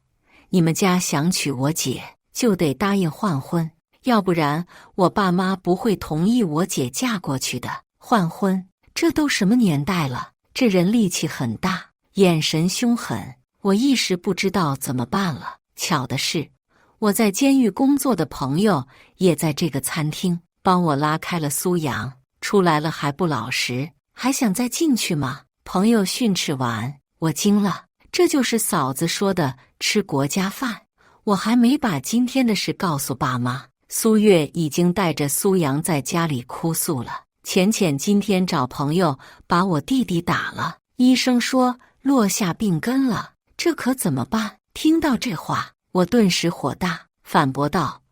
你们家想娶我姐，就得答应换婚，要不然我爸妈不会同意我姐嫁过去的。换婚，这都什么年代了？这人力气很大，眼神凶狠，我一时不知道怎么办了。巧的是，我在监狱工作的朋友也在这个餐厅，帮我拉开了苏阳。出来了还不老实，还想再进去吗？朋友训斥完，我惊了，这就是嫂子说的吃国家饭。我还没把今天的事告诉爸妈，苏月已经带着苏阳在家里哭诉了。浅浅今天找朋友把我弟弟打了，医生说落下病根了，这可怎么办？听到这话，我顿时火大，反驳道：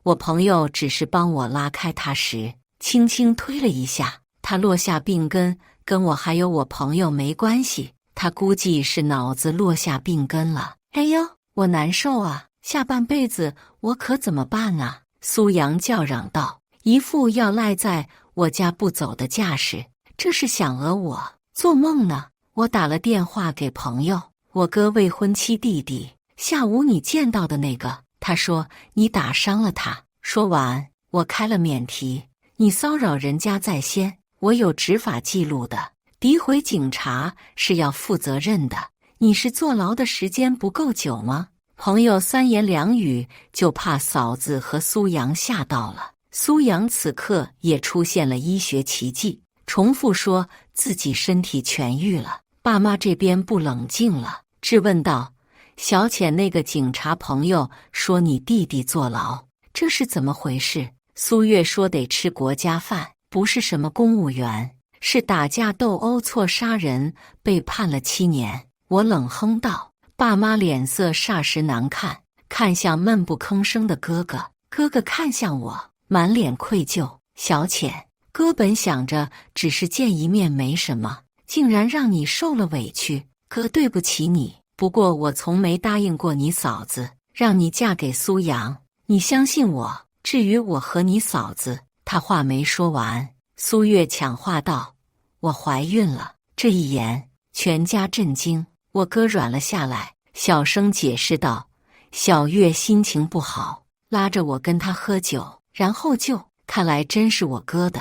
我朋友只是帮我拉开他时，轻轻推了一下，他落下病根跟我还有我朋友没关系，他估计是脑子落下病根了。哎呦，我难受啊，下半辈子我可怎么办啊？苏阳叫嚷道，一副要赖在我家不走的架势，这是想讹我？做梦呢！我打了电话给朋友，我哥未婚妻弟弟，下午你见到的那个，他说你打伤了他。说完，我开了免提，你骚扰人家在先，我有执法记录的，诋毁警察是要负责任的。你是坐牢的时间不够久吗？朋友三言两语就怕嫂子和苏阳吓到了。苏阳此刻也出现了医学奇迹，重复说自己身体痊愈了。爸妈这边不冷静了，质问道：小浅那个警察朋友说你弟弟坐牢，这是怎么回事？苏月说得吃国家饭，不是什么公务员，是打架斗殴错杀人，被判了7年。我冷哼道。爸妈脸色霎时难看，看向闷不吭声的哥哥，哥哥看向我，满脸愧疚。小浅，哥本想着只是见一面没什么，竟然让你受了委屈，哥对不起你。不过我从没答应过你嫂子，让你嫁给苏阳，你相信我。至于我和你嫂子，他话没说完，苏月抢话道：我怀孕了。这一言，全家震惊。我哥软了下来，小声解释道：小月心情不好，拉着我跟他喝酒，然后就……看来真是我哥的。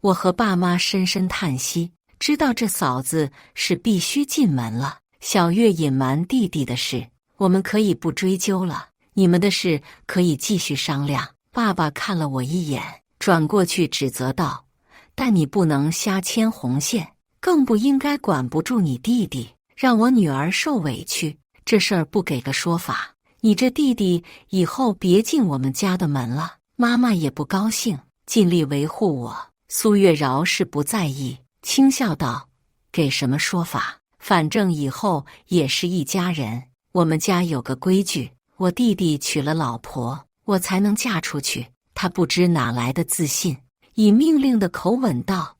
我和爸妈深深叹息，知道这嫂子是必须进门了。小月隐瞒弟弟的事，我们可以不追究了，你们的事可以继续商量。爸爸看了我一眼，转过去指责道：但你不能瞎牵红线，更不应该管不住你弟弟，让我女儿受委屈，这事儿不给个说法，你这弟弟以后别进我们家的门了。妈妈也不高兴，尽力维护我。苏月饶是不在意，轻笑道：给什么说法？反正以后也是一家人。我们家有个规矩，我弟弟娶了老婆，我才能嫁出去。他不知哪来的自信，以命令的口吻道：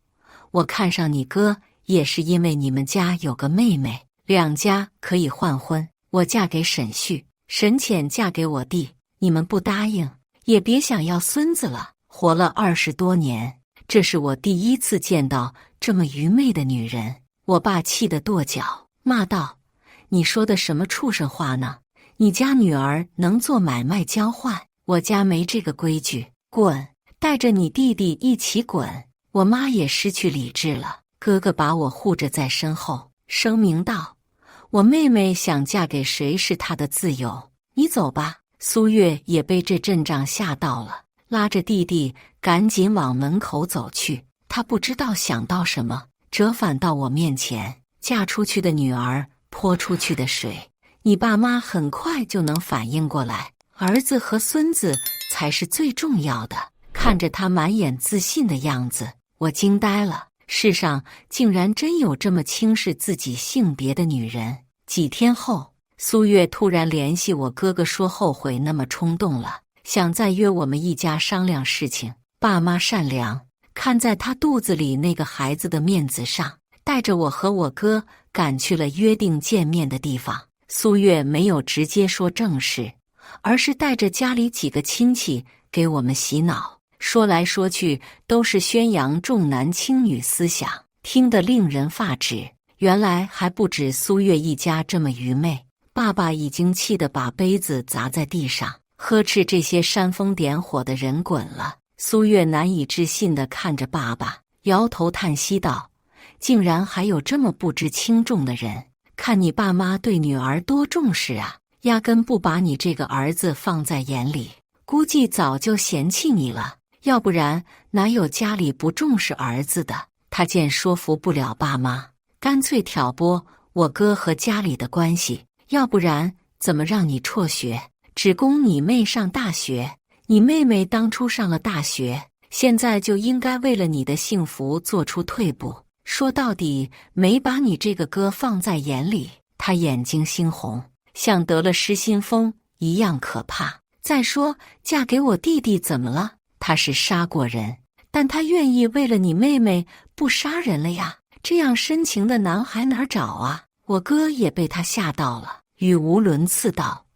我看上你哥也是因为你们家有个妹妹，两家可以换婚，我嫁给沈旭，沈浅嫁给我弟，你们不答应也别想要孙子了。活了20多年，这是我第一次见到这么愚昧的女人。我爸气得跺脚，骂道：你说的什么畜生话呢？你家女儿能做买卖交换，我家没这个规矩，滚！带着你弟弟一起滚！我妈也失去理智了，哥哥把我护着在身后，声明道：我妹妹想嫁给谁是她的自由，你走吧。苏月也被这阵仗吓到了，拉着弟弟赶紧往门口走去。他不知道想到什么，折返到我面前：嫁出去的女儿泼出去的水，你爸妈很快就能反应过来，儿子和孙子才是最重要的。看着他满眼自信的样子，我惊呆了，世上竟然真有这么轻视自己性别的女人。几天后，苏月突然联系我哥哥，说后悔那么冲动了，想再约我们一家商量事情。爸妈善良，看在他肚子里那个孩子的面子上，带着我和我哥赶去了约定见面的地方。苏月没有直接说正事，而是带着家里几个亲戚给我们洗脑，说来说去都是宣扬重男轻女思想，听得令人发指。原来还不止苏月一家这么愚昧，爸爸已经气得把杯子砸在地上，呵斥这些煽风点火的人滚了。苏月难以置信地看着爸爸，摇头叹息道：“竟然还有这么不知轻重的人！看你爸妈对女儿多重视啊，压根不把你这个儿子放在眼里，估计早就嫌弃你了。要不然哪有家里不重视儿子的？”他见说服不了爸妈，干脆挑拨我哥和家里的关系。要不然怎么让你辍学，只供你妹上大学？你妹妹当初上了大学，现在就应该为了你的幸福做出退步。说到底，没把你这个哥放在眼里。他眼睛猩红，像得了失心疯一样可怕。再说，嫁给我弟弟怎么了？他是杀过人，但他愿意为了你妹妹不杀人了呀。这样深情的男孩哪儿找啊？我哥也被他吓到了，语无伦次道：“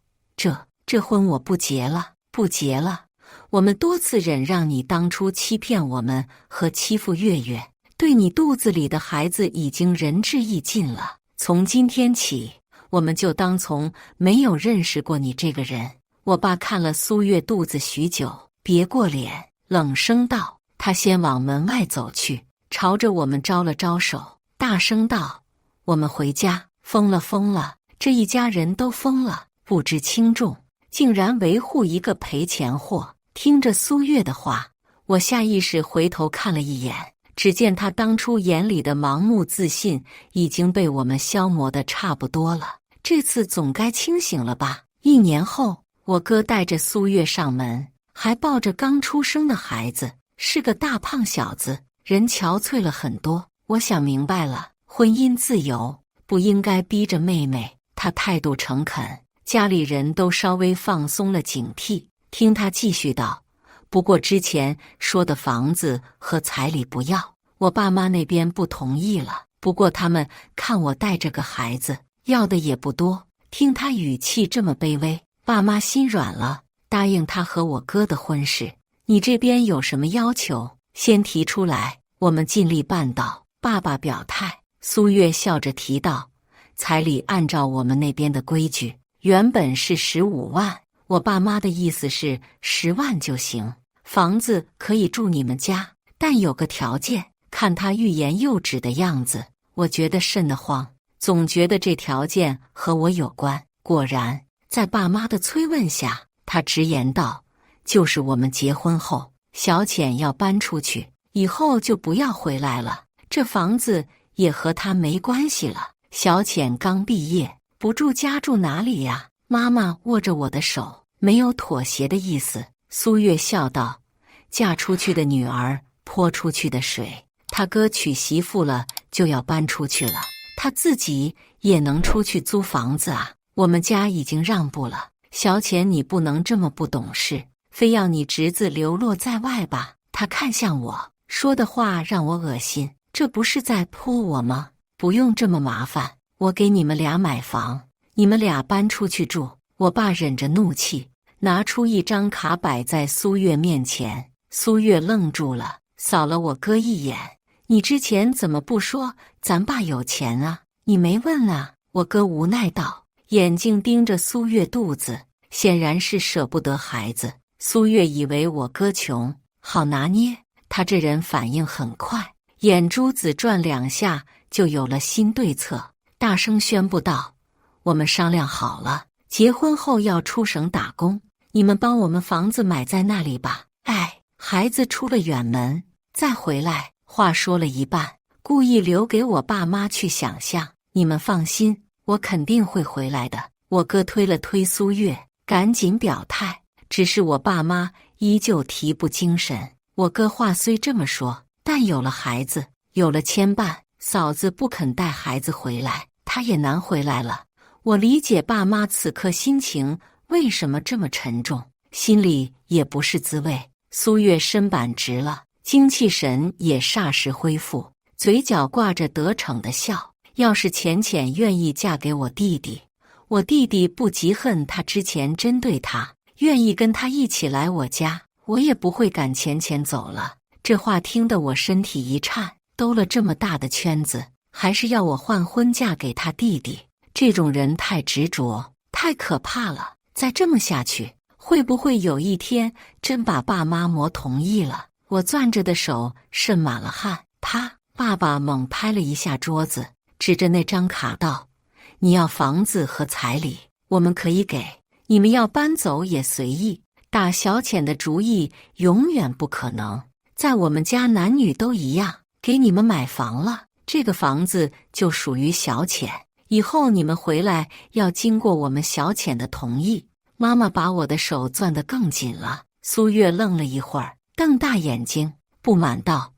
这婚我不结了，不结了。我们多次忍让你当初欺骗我们和欺负月月，对你肚子里的孩子已经仁至义尽了。从今天起，我们就当从没有认识过你这个人。”我爸看了苏月肚子许久，别过脸，冷声道：“他先往门外走去，朝着我们招了招手，大声道：我们回家。疯了，疯了！这一家人都疯了，不知轻重，竟然维护一个赔钱货。”听着苏月的话，我下意识回头看了一眼，只见他当初眼里的盲目自信已经被我们消磨得差不多了，这次总该清醒了吧。1年后，我哥带着苏月上门，还抱着刚出生的孩子，是个大胖小子，人憔悴了很多。我想明白了，婚姻自由，不应该逼着妹妹。他态度诚恳，家里人都稍微放松了警惕。听他继续道：“不过之前说的房子和彩礼不要，我爸妈那边不同意了。不过他们看我带着个孩子，要的也不多。”听他语气这么卑微，爸妈心软了，答应他和我哥的婚事。你这边有什么要求，先提出来，我们尽力办到。爸爸表态。苏月笑着提到：“彩礼按照我们那边的规矩，原本是15万。我爸妈的意思是10万就行，房子可以住你们家，但有个条件。”看他欲言又止的样子，我觉得瘆得慌，总觉得这条件和我有关。果然，在爸妈的催问下，他直言道：“就是我们结婚后，小浅要搬出去，以后就不要回来了，这房子也和他没关系了。小浅刚毕业，不住家住哪里呀？”妈妈握着我的手，没有妥协的意思。苏月笑道：“嫁出去的女儿泼出去的水，他哥娶媳妇了就要搬出去了，他自己也能出去租房子啊。我们家已经让步了，小浅你不能这么不懂事，非要你侄子流落在外吧？”他看向我，说的话让我恶心，这不是在泼我吗？不用这么麻烦，我给你们俩买房，你们俩搬出去住。我爸忍着怒气，拿出一张卡摆在苏月面前。苏月愣住了，扫了我哥一眼：“你之前怎么不说咱爸有钱啊？你没问啊？”我哥无奈道，眼睛盯着苏月肚子，显然是舍不得孩子。苏月以为我哥穷，好拿捏，他这人反应很快，眼珠子转2下就有了新对策，大声宣布道：“我们商量好了，结婚后要出省打工，你们帮我们房子买在那里吧。孩子出了远门再回来。”话说了一半，故意留给我爸妈去想象。你们放心，我肯定会回来的。我哥推了推苏月，赶紧表态，只是我爸妈依旧提不精神。我哥话虽这么说，但有了孩子，有了牵绊，嫂子不肯带孩子回来，他也难回来了。我理解爸妈此刻心情为什么这么沉重，心里也不是滋味。苏月身板直了，精气神也霎时恢复，嘴角挂着得逞的笑。要是浅浅愿意嫁给我弟弟，我弟弟不嫉恨他之前针对他，愿意跟他一起来我家，我也不会赶浅浅走了。这话听得我身体一颤，兜了这么大的圈子，还是要我换婚嫁给他弟弟。这种人太执着，太可怕了。再这么下去，会不会有一天真把爸妈磨同意了？我攥着的手渗满了汗。爸爸猛拍了一下桌子，指着那张卡道：“你要房子和彩礼，我们可以给，你们要搬走也随意，打小遣的主意永远不可能。在我们家男女都一样，给你们买房了，这个房子就属于小遣，以后你们回来要经过我们小遣的同意。”妈妈把我的手攥得更紧了。苏月愣了一会儿，瞪大眼睛，不满道：“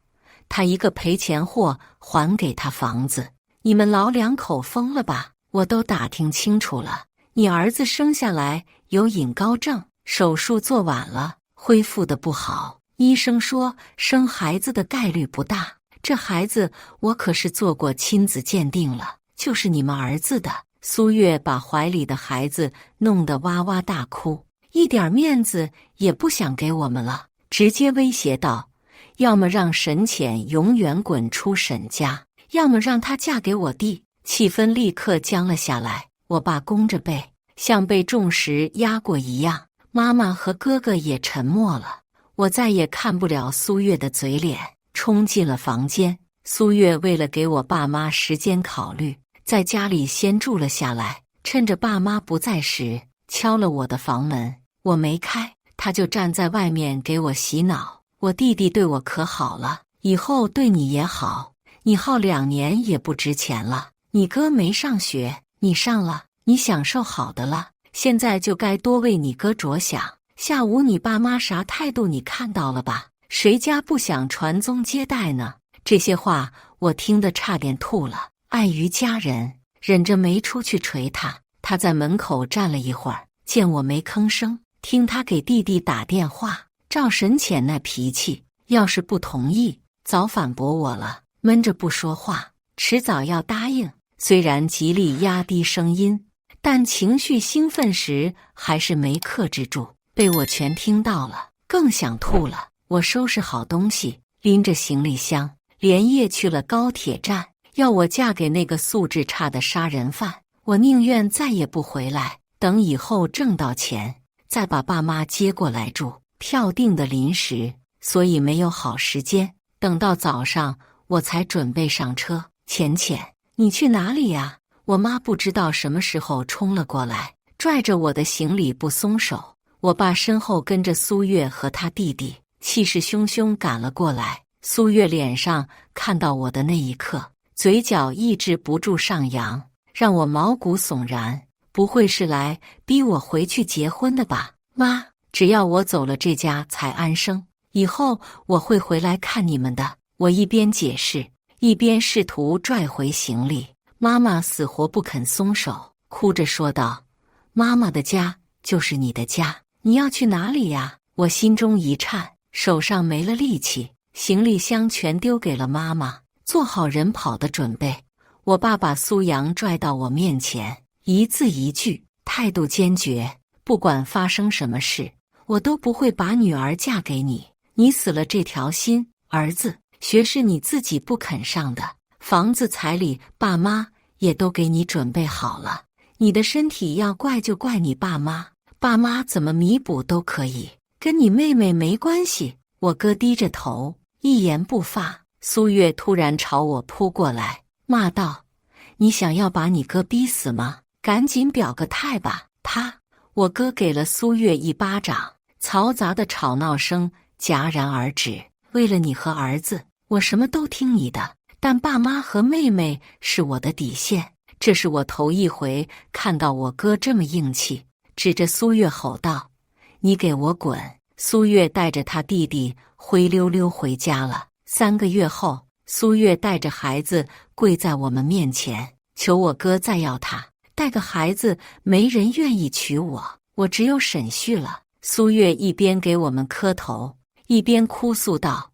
他一个赔钱货，还给他房子？你们老两口疯了吧？我都打听清楚了，你儿子生下来有隐高症，手术做晚了，恢复得不好。医生说生孩子的概率不大，这孩子我可是做过亲子鉴定了，就是你们儿子的。”苏月把怀里的孩子弄得哇哇大哭，一点面子也不想给我们了，直接威胁道：“要么让沈浅永远滚出沈家，要么让她嫁给我弟。”气氛立刻僵了下来。我爸弓着背，像被重石压过一样，妈妈和哥哥也沉默了。我再也看不了苏月的嘴脸，冲进了房间。苏月为了给我爸妈时间考虑，在家里先住了下来，趁着爸妈不在时，敲了我的房门。我没开，他就站在外面给我洗脑：“我弟弟对我可好了，以后对你也好。你耗2年也不值钱了。你哥没上学，你上了，你享受好的了，现在就该多为你哥着想。下午你爸妈啥态度你看到了吧？谁家不想传宗接代呢？”这些话我听得差点吐了。碍于家人，忍着没出去捶他。他在门口站了一会儿，见我没吭声，听他给弟弟打电话。照沈浅那脾气，要是不同意，早反驳我了。闷着不说话，迟早要答应。虽然极力压低声音，但情绪兴奋时还是没克制住，被我全听到了，更想吐了。我收拾好东西，拎着行李箱，连夜去了高铁站。要我嫁给那个素质差的杀人犯，我宁愿再也不回来，等以后挣到钱，再把爸妈接过来住。票订的临时，所以没有好时间。等到早上，我才准备上车。浅浅，你去哪里呀？我妈不知道什么时候冲了过来，拽着我的行李不松手。我爸身后跟着苏月和他弟弟，气势汹汹赶了过来。苏月脸上看到我的那一刻，嘴角抑制不住上扬，让我毛骨悚然。不会是来逼我回去结婚的吧？妈，只要我走了这家才安生，以后我会回来看你们的。我一边解释，一边试图拽回行李。妈妈死活不肯松手，哭着说道：“妈妈的家就是你的家，你要去哪里呀？”我心中一颤，手上没了力气，行李箱全丢给了妈妈，做好人跑的准备。我爸把苏阳拽到我面前，一字一句，态度坚决：“不管发生什么事，我都不会把女儿嫁给你。你死了这条心，儿子，学是你自己不肯上的，房子彩礼爸妈也都给你准备好了。你的身体要怪就怪你爸妈，爸妈怎么弥补都可以，跟你妹妹没关系。”我哥低着头，一言不发。苏月突然朝我扑过来，骂道：“你想要把你哥逼死吗？赶紧表个态吧！”我哥给了苏月一巴掌，嘈杂的吵闹声戛然而止。为了你和儿子，我什么都听你的，但爸妈和妹妹是我的底线。这是我头一回看到我哥这么硬气，指着苏月吼道：“你给我滚！”苏月带着他弟弟灰溜溜回家了。3个月后，苏月带着孩子跪在我们面前，求我哥再要他。带个孩子，没人愿意娶我，我只有沈旭了。苏月一边给我们磕头，一边哭诉道：“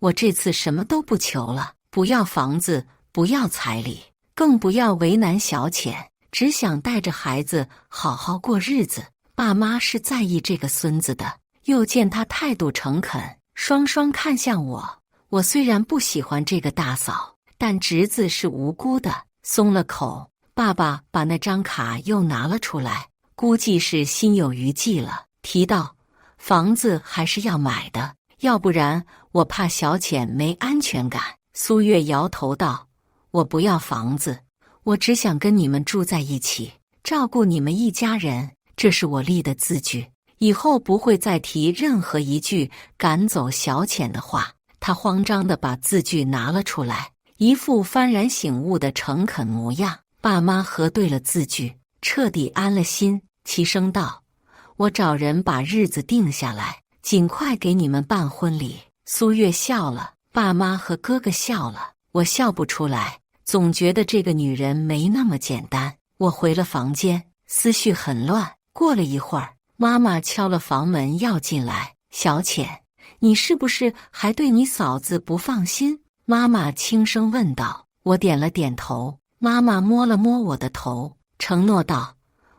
我这次什么都不求了，不要房子，不要彩礼，更不要为难小浅，只想带着孩子好好过日子。爸妈是在意这个孙子的。”又见他态度诚恳，双双看向我。我虽然不喜欢这个大嫂，但侄子是无辜的，松了口。爸爸把那张卡又拿了出来，估计是心有余悸了，提到房子还是要买的，要不然我怕小浅没安全感。苏月摇头道：“我不要房子，我只想跟你们住在一起，照顾你们一家人。这是我立的字据，以后不会再提任何一句赶走小浅的话。”他慌张地把字据拿了出来，一副幡然醒悟的诚恳模样。爸妈核对了字据，彻底安了心，齐声道：“我找人把日子定下来，尽快给你们办婚礼。”苏月笑了，爸妈和哥哥笑了，我笑不出来，总觉得这个女人没那么简单。我回了房间，思绪很乱。过了一会儿，妈妈敲了房门要进来：“小浅，你是不是还对你嫂子不放心？”妈妈轻声问道。我点了点头。妈妈摸了摸我的头，承诺道：“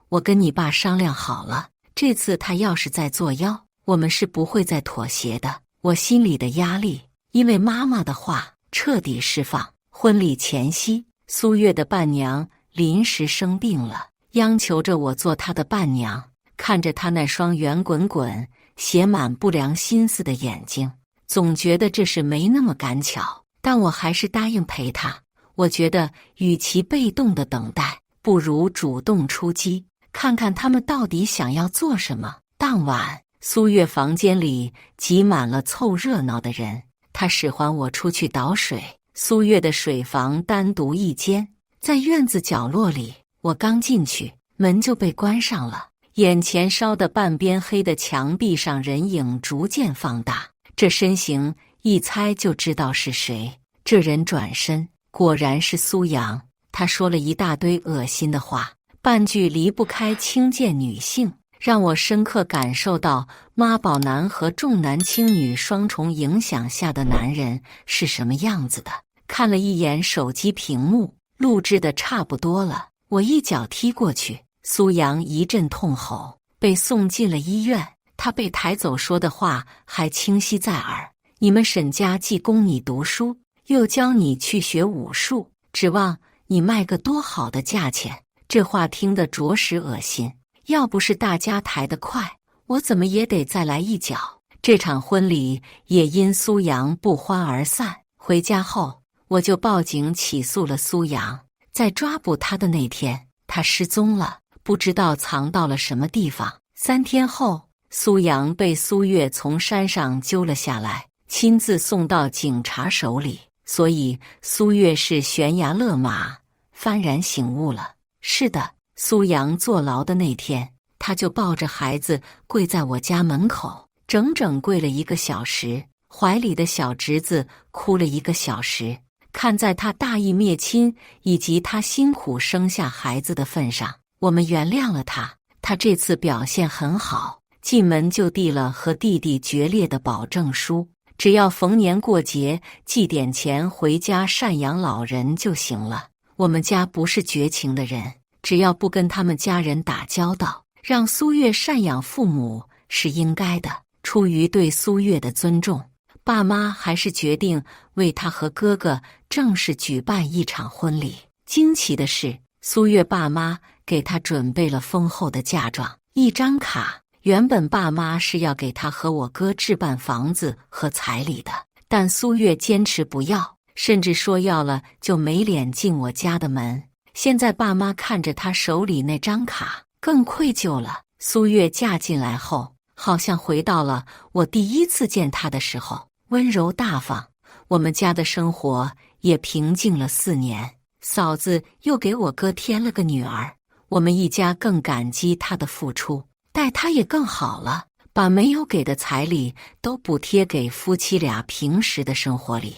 我跟你爸商量好了，这次他要是再作妖，我们是不会再妥协的。”我心里的压力因为妈妈的话彻底释放。婚礼前夕，苏月的伴娘临时生病了，央求着我做她的伴娘。看着她那双圆滚滚、写满不良心思的眼睛，总觉得这事没那么赶巧，但我还是答应陪她。我觉得与其被动的等待，不如主动出击，看看他们到底想要做什么。当晚，苏月房间里挤满了凑热闹的人，她使唤我出去倒水。苏月的水房单独一间，在院子角落里。我刚进去，门就被关上了。眼前烧得半边黑的墙壁上人影逐渐放大，这身形一猜就知道是谁。这人转身，果然是苏阳。他说了一大堆恶心的话，半句离不开轻贱女性，让我深刻感受到妈宝男和重男轻女双重影响下的男人是什么样子的。看了一眼手机屏幕，录制的差不多了，我一脚踢过去，苏阳一阵痛吼，被送进了医院。他被抬走说的话还清晰在耳：“你们沈家既供你读书，又教你去学武术，指望你卖个多好的价钱。”这话听得着实恶心，要不是大家抬得快，我怎么也得再来一脚。这场婚礼也因苏阳不欢而散。回家后，我就报警起诉了苏阳。在抓捕他的那天，他失踪了，不知道藏到了什么地方。3天后，苏阳被苏月从山上揪了下来，亲自送到警察手里。所以苏月是悬崖勒马，幡然醒悟了。是的，苏阳坐牢的那天，他就抱着孩子跪在我家门口，整整跪了1个小时，怀里的小侄子哭了1个小时。看在他大义灭亲以及他辛苦生下孩子的份上，我们原谅了他。他这次表现很好，进门就递了和弟弟决裂的保证书，只要逢年过节祭点钱回家赡养老人就行了。我们家不是绝情的人，只要不跟他们家人打交道，让苏月赡养父母是应该的。出于对苏月的尊重，爸妈还是决定为他和哥哥正式举办一场婚礼。惊奇的是，苏月爸妈给他准备了丰厚的嫁妆，1张卡。原本爸妈是要给他和我哥置办房子和彩礼的，但苏月坚持不要，甚至说要了就没脸进我家的门。现在爸妈看着他手里那张卡，更愧疚了。苏月嫁进来后，好像回到了我第1次见她的时候，温柔大方。我们家的生活也平静了4年，嫂子又给我哥添了个女儿，我们一家更感激她的付出，待她也更好了，把没有给的彩礼都补贴给夫妻俩平时的生活里。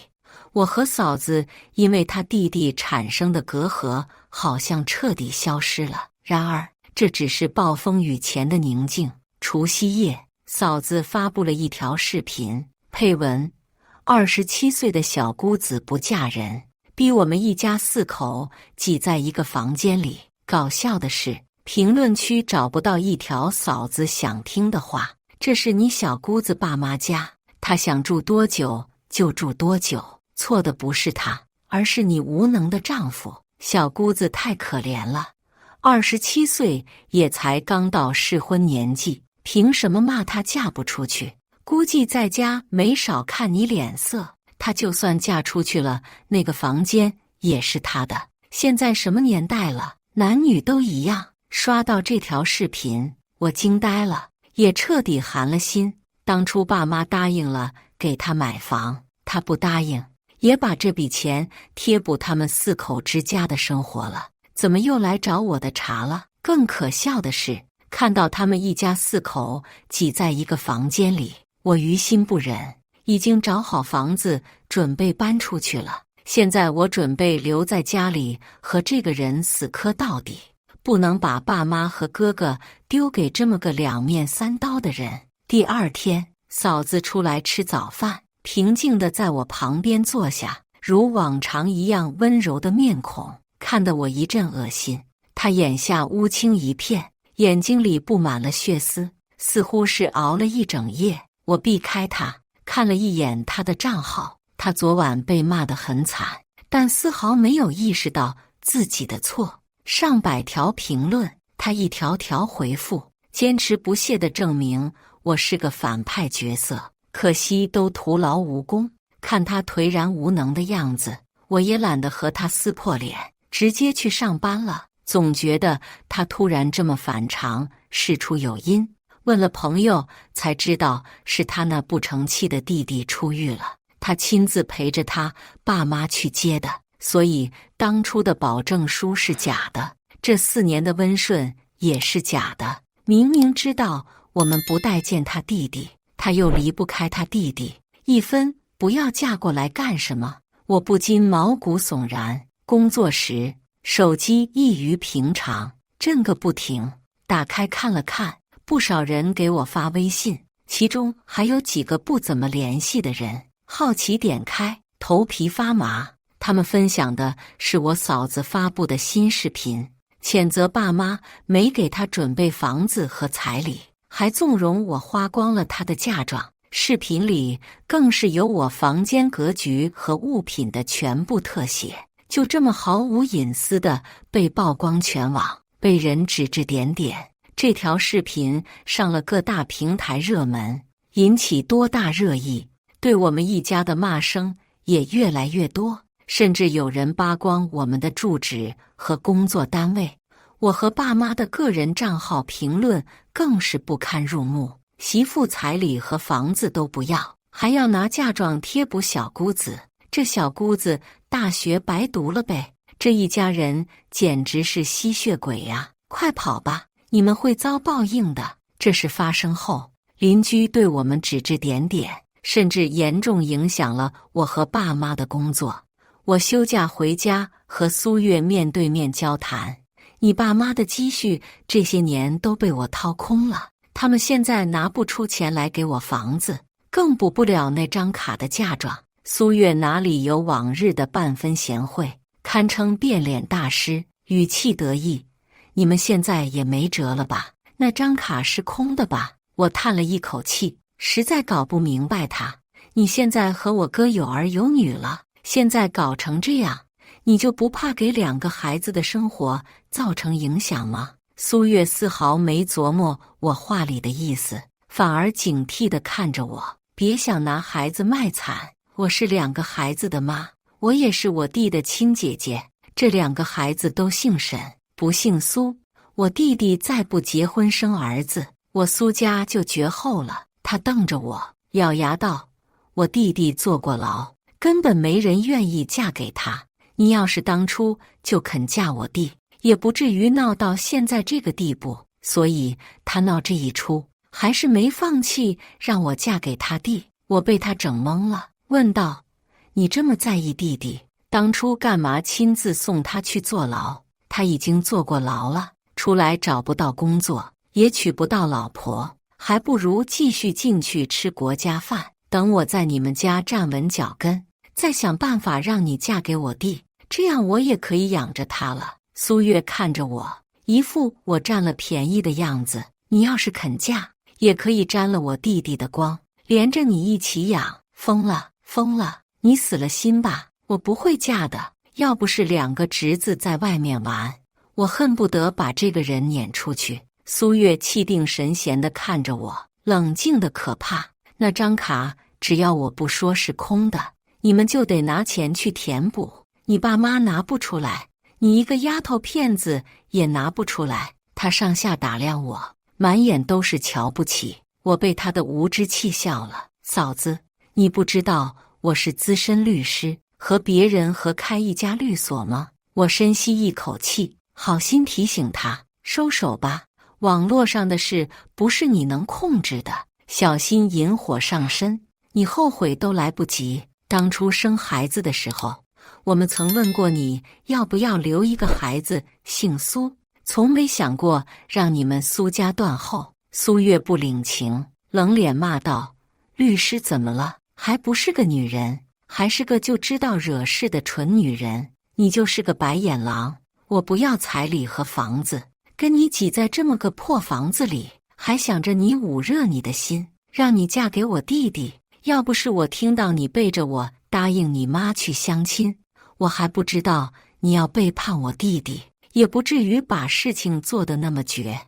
我和嫂子因为他弟弟产生的隔阂好像彻底消失了。然而这只是暴风雨前的宁静。除夕夜，嫂子发布了一条视频，配文：27岁的小姑子不嫁人，逼我们一家4口挤在一个房间里。搞笑的是，评论区找不到一条嫂子想听的话。这是你小姑子爸妈家，她想住多久就住多久，错的不是她，而是你无能的丈夫。小姑子太可怜了，27岁也才刚到适婚年纪。凭什么骂她嫁不出去？估计在家没少看你脸色。她就算嫁出去了，那个房间也是她的。现在什么年代了，男女都一样。刷到这条视频，我惊呆了，也彻底寒了心。当初爸妈答应了给她买房，她不答应，也把这笔钱贴补他们4口之家的生活了，怎么又来找我的茬了？更可笑的是，看到他们一家4口挤在一个房间里，我于心不忍，已经找好房子准备搬出去了。现在我准备留在家里和这个人死磕到底，不能把爸妈和哥哥丢给这么个两面三刀的人。第2天，嫂子出来吃早饭，平静地在我旁边坐下，如往常一样温柔的面孔，看得我一阵恶心。她眼下乌青一片，眼睛里布满了血丝，似乎是熬了一整夜。我避开她，看了一眼她的账号，她昨晚被骂得很惨，但丝毫没有意识到自己的错。上百条评论，她一条条回复，坚持不懈地证明我是个反派角色，可惜都徒劳无功。看她颓然无能的样子，我也懒得和她撕破脸，直接去上班了。总觉得她突然这么反常，事出有因。问了朋友才知道，是她那不成器的弟弟出狱了，她亲自陪着他爸妈去接的，所以当初的保证书是假的，这4年的温顺也是假的。明明知道我们不待见他弟弟，他又离不开他弟弟，一分不要嫁过来干什么？我不禁毛骨悚然。工作时，手机异于平常，震个不停。打开看了看，不少人给我发微信，其中还有几个不怎么联系的人。好奇点开，头皮发麻。他们分享的是我嫂子发布的新视频，谴责爸妈没给她准备房子和彩礼，还纵容我花光了她的嫁妆。视频里更是有我房间格局和物品的全部特写，就这么毫无隐私的被曝光全网，被人指指点点。这条视频上了各大平台热门，引起多大热议，对我们一家的骂声也越来越多，甚至有人扒光我们的住址和工作单位。我和爸妈的个人账号评论更是不堪入目，媳妇彩礼和房子都不要，还要拿嫁妆贴补小姑子。这小姑子大学白读了呗，这一家人简直是吸血鬼呀！快跑吧，你们会遭报应的。这事发生后，邻居对我们指指点点，甚至严重影响了我和爸妈的工作。我休假回家和苏月面对面交谈，你爸妈的积蓄这些年都被我掏空了，他们现在拿不出钱来给我房子，更补不了那张卡的嫁妆。苏月哪里有往日的半分贤惠，堪称变脸大师，语气得意。你们现在也没辙了吧？那张卡是空的吧？我叹了一口气，实在搞不明白他。你现在和我哥有儿有女了，现在搞成这样，你就不怕给2个孩子的生活造成影响吗？苏月丝毫没琢磨我话里的意思，反而警惕地看着我，别想拿孩子卖惨。我是2个孩子的妈，我也是我弟的亲姐姐，这2个孩子都姓沈，不姓苏。我弟弟再不结婚生儿子，我苏家就绝后了。他瞪着我，咬牙道：我弟弟坐过牢，根本没人愿意嫁给他。你要是当初就肯嫁我弟，也不至于闹到现在这个地步。所以他闹这一出，还是没放弃让我嫁给他弟。我被他整懵了，问道：你这么在意弟弟，当初干嘛亲自送他去坐牢？他已经坐过牢了，出来找不到工作，也娶不到老婆，还不如继续进去吃国家饭，等我在你们家站稳脚跟，再想办法让你嫁给我弟，这样我也可以养着他了。苏月看着我，一副我占了便宜的样子。你要是肯嫁，也可以沾了我弟弟的光，连着你一起养。疯了，疯了，你死了心吧！我不会嫁的，要不是2个侄子在外面玩，我恨不得把这个人撵出去。苏月气定神闲地看着我，冷静的可怕。那张卡只要我不说是空的，你们就得拿钱去填补。你爸妈拿不出来，你一个丫头片子也拿不出来。他上下打量我，满眼都是瞧不起。我被他的无知气笑了。嫂子，你不知道我是资深律师，和别人合开一家律所吗？我深吸一口气，好心提醒他，收手吧。网络上的事不是你能控制的，小心引火上身，你后悔都来不及。当初生孩子的时候，我们曾问过你要不要留一个孩子姓苏，从没想过让你们苏家断后。苏月不领情，冷脸骂道：律师怎么了？还不是个女人，还是个就知道惹事的蠢女人。你就是个白眼狼。我不要彩礼和房子，跟你挤在这么个破房子里，还想着你捂热你的心，让你嫁给我弟弟。要不是我听到你背着我答应你妈去相亲，我还不知道你要背叛我弟弟，也不至于把事情做得那么绝。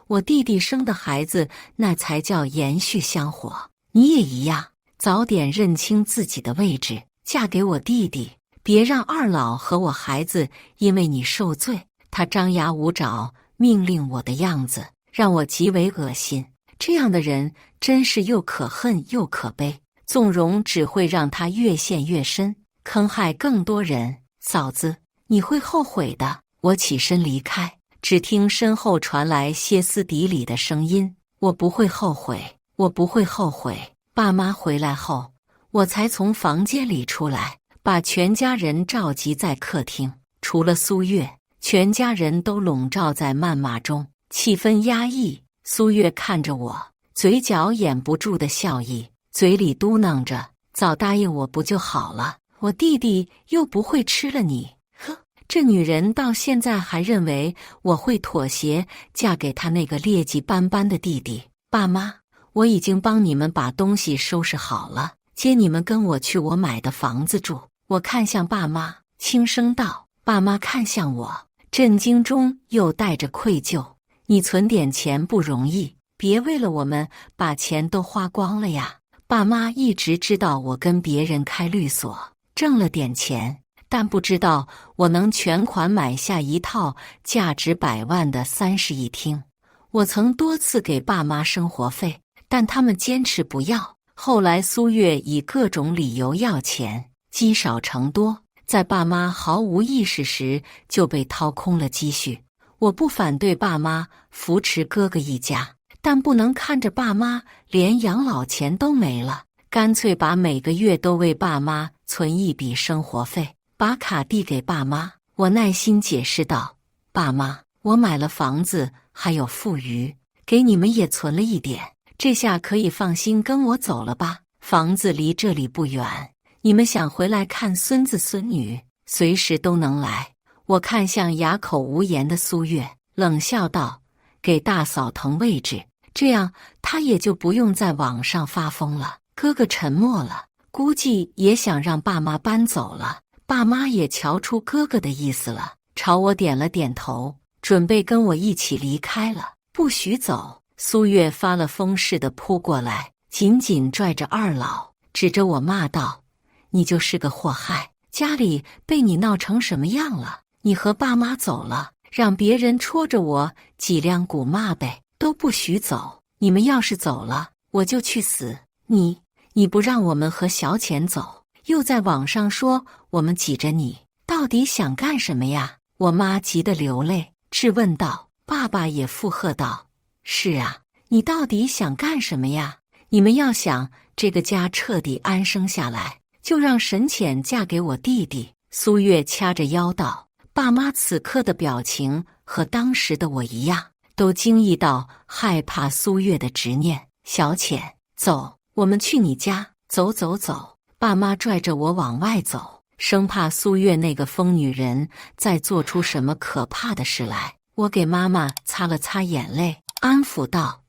我弟弟生的孩子那才叫延续香火，你也一样，早点认清自己的位置，嫁给我弟弟，别让二老和我孩子因为你受罪。他张牙舞爪命令我的样子让我极为恶心，这样的人真是又可恨又可悲，纵容只会让他越陷越深，坑害更多人。嫂子，你会后悔的。我起身离开，只听身后传来歇斯底里的声音：我不会后悔，我不会后悔。爸妈回来后，我才从房间里出来，把全家人召集在客厅。除了苏月，全家人都笼罩在谩骂中，气氛压抑。苏月看着我，嘴角掩不住的笑意，嘴里嘟囔着：早答应我不就好了，我弟弟又不会吃了你。呵，这女人到现在还认为我会妥协，嫁给她那个劣迹斑斑的弟弟。爸妈，我已经帮你们把东西收拾好了，接你们跟我去我买的房子住。我看向爸妈，轻声道。爸妈看向我，震惊中又带着愧疚。你存点钱不容易，别为了我们把钱都花光了呀。爸妈一直知道我跟别人开律所，挣了点钱，但不知道我能全款买下一套价值100万的3室一厅。我曾多次给爸妈生活费，但他们坚持不要。后来苏月以各种理由要钱，积少成多，在爸妈毫无意识时就被掏空了积蓄。我不反对爸妈扶持哥哥一家，但不能看着爸妈连养老钱都没了，干脆把每个月都为爸妈存一笔生活费，把卡递给爸妈。我耐心解释道：爸妈，我买了房子还有富余，给你们也存了一点，这下可以放心跟我走了吧。房子离这里不远，你们想回来看孙子孙女，随时都能来。我看向哑口无言的苏月，冷笑道：给大嫂腾位置，这样她也就不用在网上发疯了。哥哥沉默了，估计也想让爸妈搬走了。爸妈也瞧出哥哥的意思了，朝我点了点头，准备跟我一起离开了。不许走！苏月发了疯似的扑过来，紧紧拽着二老，指着我骂道：你就是个祸害，家里被你闹成什么样了？你和爸妈走了，让别人戳着我脊梁骨骂呗，都不许走。你们要是走了，我就去死。你不让我们和小浅走，又在网上说我们挤着你，到底想干什么呀？我妈急得流泪，质问道。爸爸也附和道：是啊，你到底想干什么呀？你们要想这个家彻底安生下来，就让沈浅嫁给我弟弟。苏月掐着腰道。爸妈此刻的表情和当时的我一样，都惊异到害怕苏月的执念。小浅，走，我们去你家，走走走。爸妈拽着我往外走，生怕苏月那个疯女人再做出什么可怕的事来。我给妈妈擦了擦眼泪，安抚道：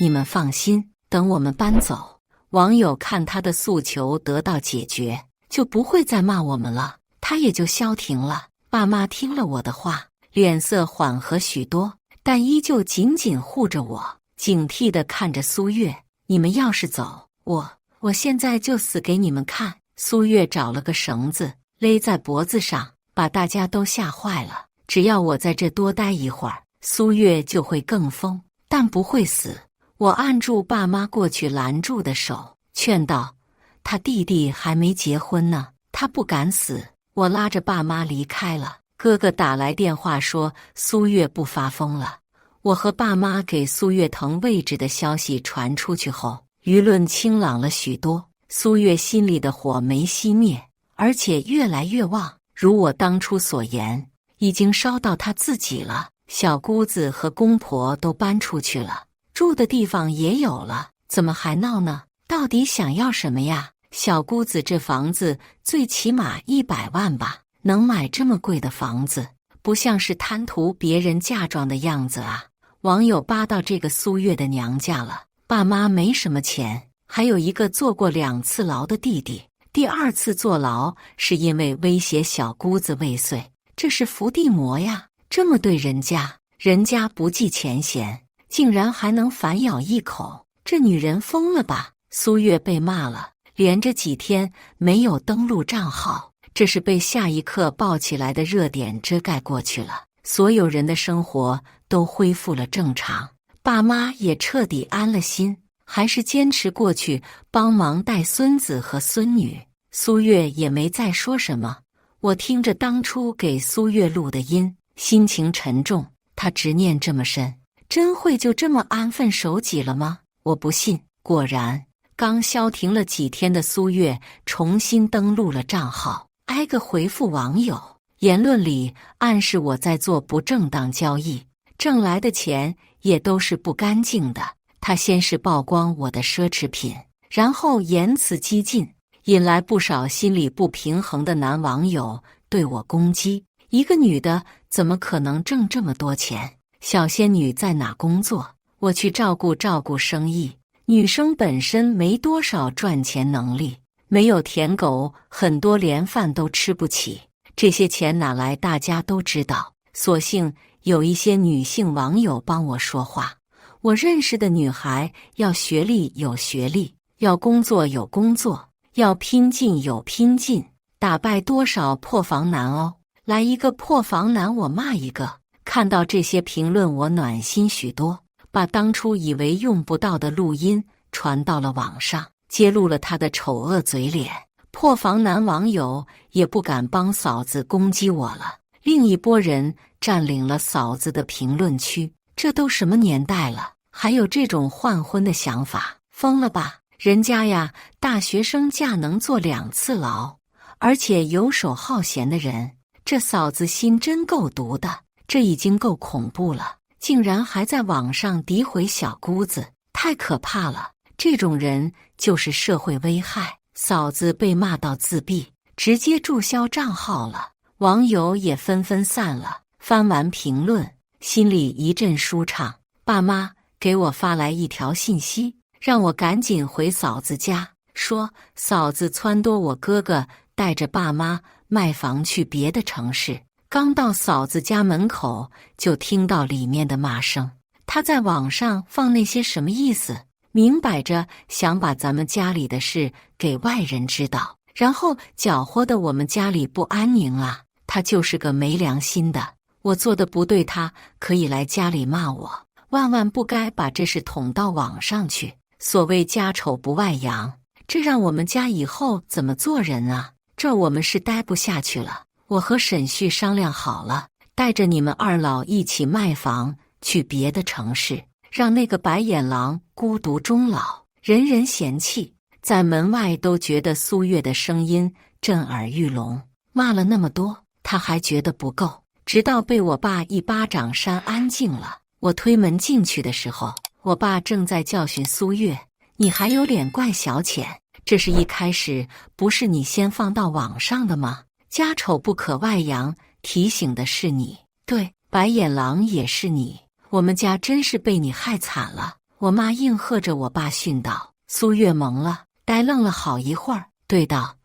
你们放心，等我们搬走，网友看他的诉求得到解决，就不会再骂我们了，他也就消停了。爸妈听了我的话，脸色缓和许多，但依旧紧紧护着我，警惕地看着苏月。你们要是走，我现在就死给你们看。苏月找了个绳子勒在脖子上，把大家都吓坏了。只要我在这多待一会儿，苏月就会更疯，但不会死。我按住爸妈过去拦住的手，劝道：他弟弟还没结婚呢，他不敢死。我拉着爸妈离开了。哥哥打来电话说苏月不发疯了。我和爸妈给苏月腾位置的消息传出去后，舆论清朗了许多。苏月心里的火没熄灭，而且越来越旺，如我当初所言，已经烧到他自己了。小姑子和公婆都搬出去了，住的地方也有了，怎么还闹呢？到底想要什么呀？小姑子这房子最起码100万吧，能买这么贵的房子，不像是贪图别人嫁妆的样子啊。网友扒到这个苏月的娘家了，爸妈没什么钱，还有一个坐过2次牢的弟弟，第2次坐牢是因为威胁小姑子未遂，这是伏地魔呀！这么对人家，人家不计前嫌，竟然还能反咬一口，这女人疯了吧？苏月被骂了，连着几天没有登录账号，这是被下一刻爆起来的热点遮盖过去了，所有人的生活都恢复了正常，爸妈也彻底安了心，还是坚持过去帮忙带孙子和孙女。苏月也没再说什么，我听着当初给苏月录的音，心情沉重。她执念这么深，真会就这么安分守己了吗？我不信。果然，刚消停了几天的苏月重新登录了账号，挨个回复网友，言论里暗示我在做不正当交易，挣来的钱也都是不干净的。他先是曝光我的奢侈品，然后言辞激进，引来不少心理不平衡的男网友对我攻击。一个女的怎么可能挣这么多钱？小仙女在哪工作？我去照顾生意。女生本身没多少赚钱能力，没有舔狗，很多连饭都吃不起。这些钱哪来？大家都知道。所幸有一些女性网友帮我说话。我认识的女孩要学历有学历，要工作有工作，要拼劲有拼劲，打败多少破房男哦！来一个破房男，我骂一个。看到这些评论，我暖心许多。把当初以为用不到的录音传到了网上，揭露了他的丑恶嘴脸。破房男网友也不敢帮嫂子攻击我了，另一拨人占领了嫂子的评论区。这都什么年代了，还有这种换婚的想法？疯了吧！人家呀，大学生嫁能坐2次牢，而且游手好闲的人，这嫂子心真够毒的，这已经够恐怖了。竟然还在网上诋毁小姑子，太可怕了！这种人就是社会危害。嫂子被骂到自闭，直接注销账号了，网友也纷纷散了。翻完评论，心里一阵舒畅。爸妈给我发来一条信息，让我赶紧回嫂子家，说嫂子撺掇我哥哥带着爸妈卖房去别的城市。刚到嫂子家门口，就听到里面的骂声。他在网上放那些什么意思？明摆着想把咱们家里的事给外人知道，然后搅和的我们家里不安宁啊！他就是个没良心的。我做的不对，他可以来家里骂我，万万不该把这事捅到网上去。所谓家丑不外扬，这让我们家以后怎么做人啊？这我们是待不下去了。我和沈旭商量好了，带着你们2老一起卖房去别的城市，让那个白眼狼孤独终老，人人嫌弃，在门外都觉得苏月的声音震耳欲聋。骂了那么多，他还觉得不够，直到被我爸一巴掌扇安静了。我推门进去的时候，我爸正在教训苏月：“你还有脸怪小浅？这是一开始不是你先放到网上的吗？家丑不可外扬，提醒的是你。对，白眼狼也是你。我们家真是被你害惨了。”我妈应和着我爸训道。苏月懵了，呆愣了好一会儿，对道：“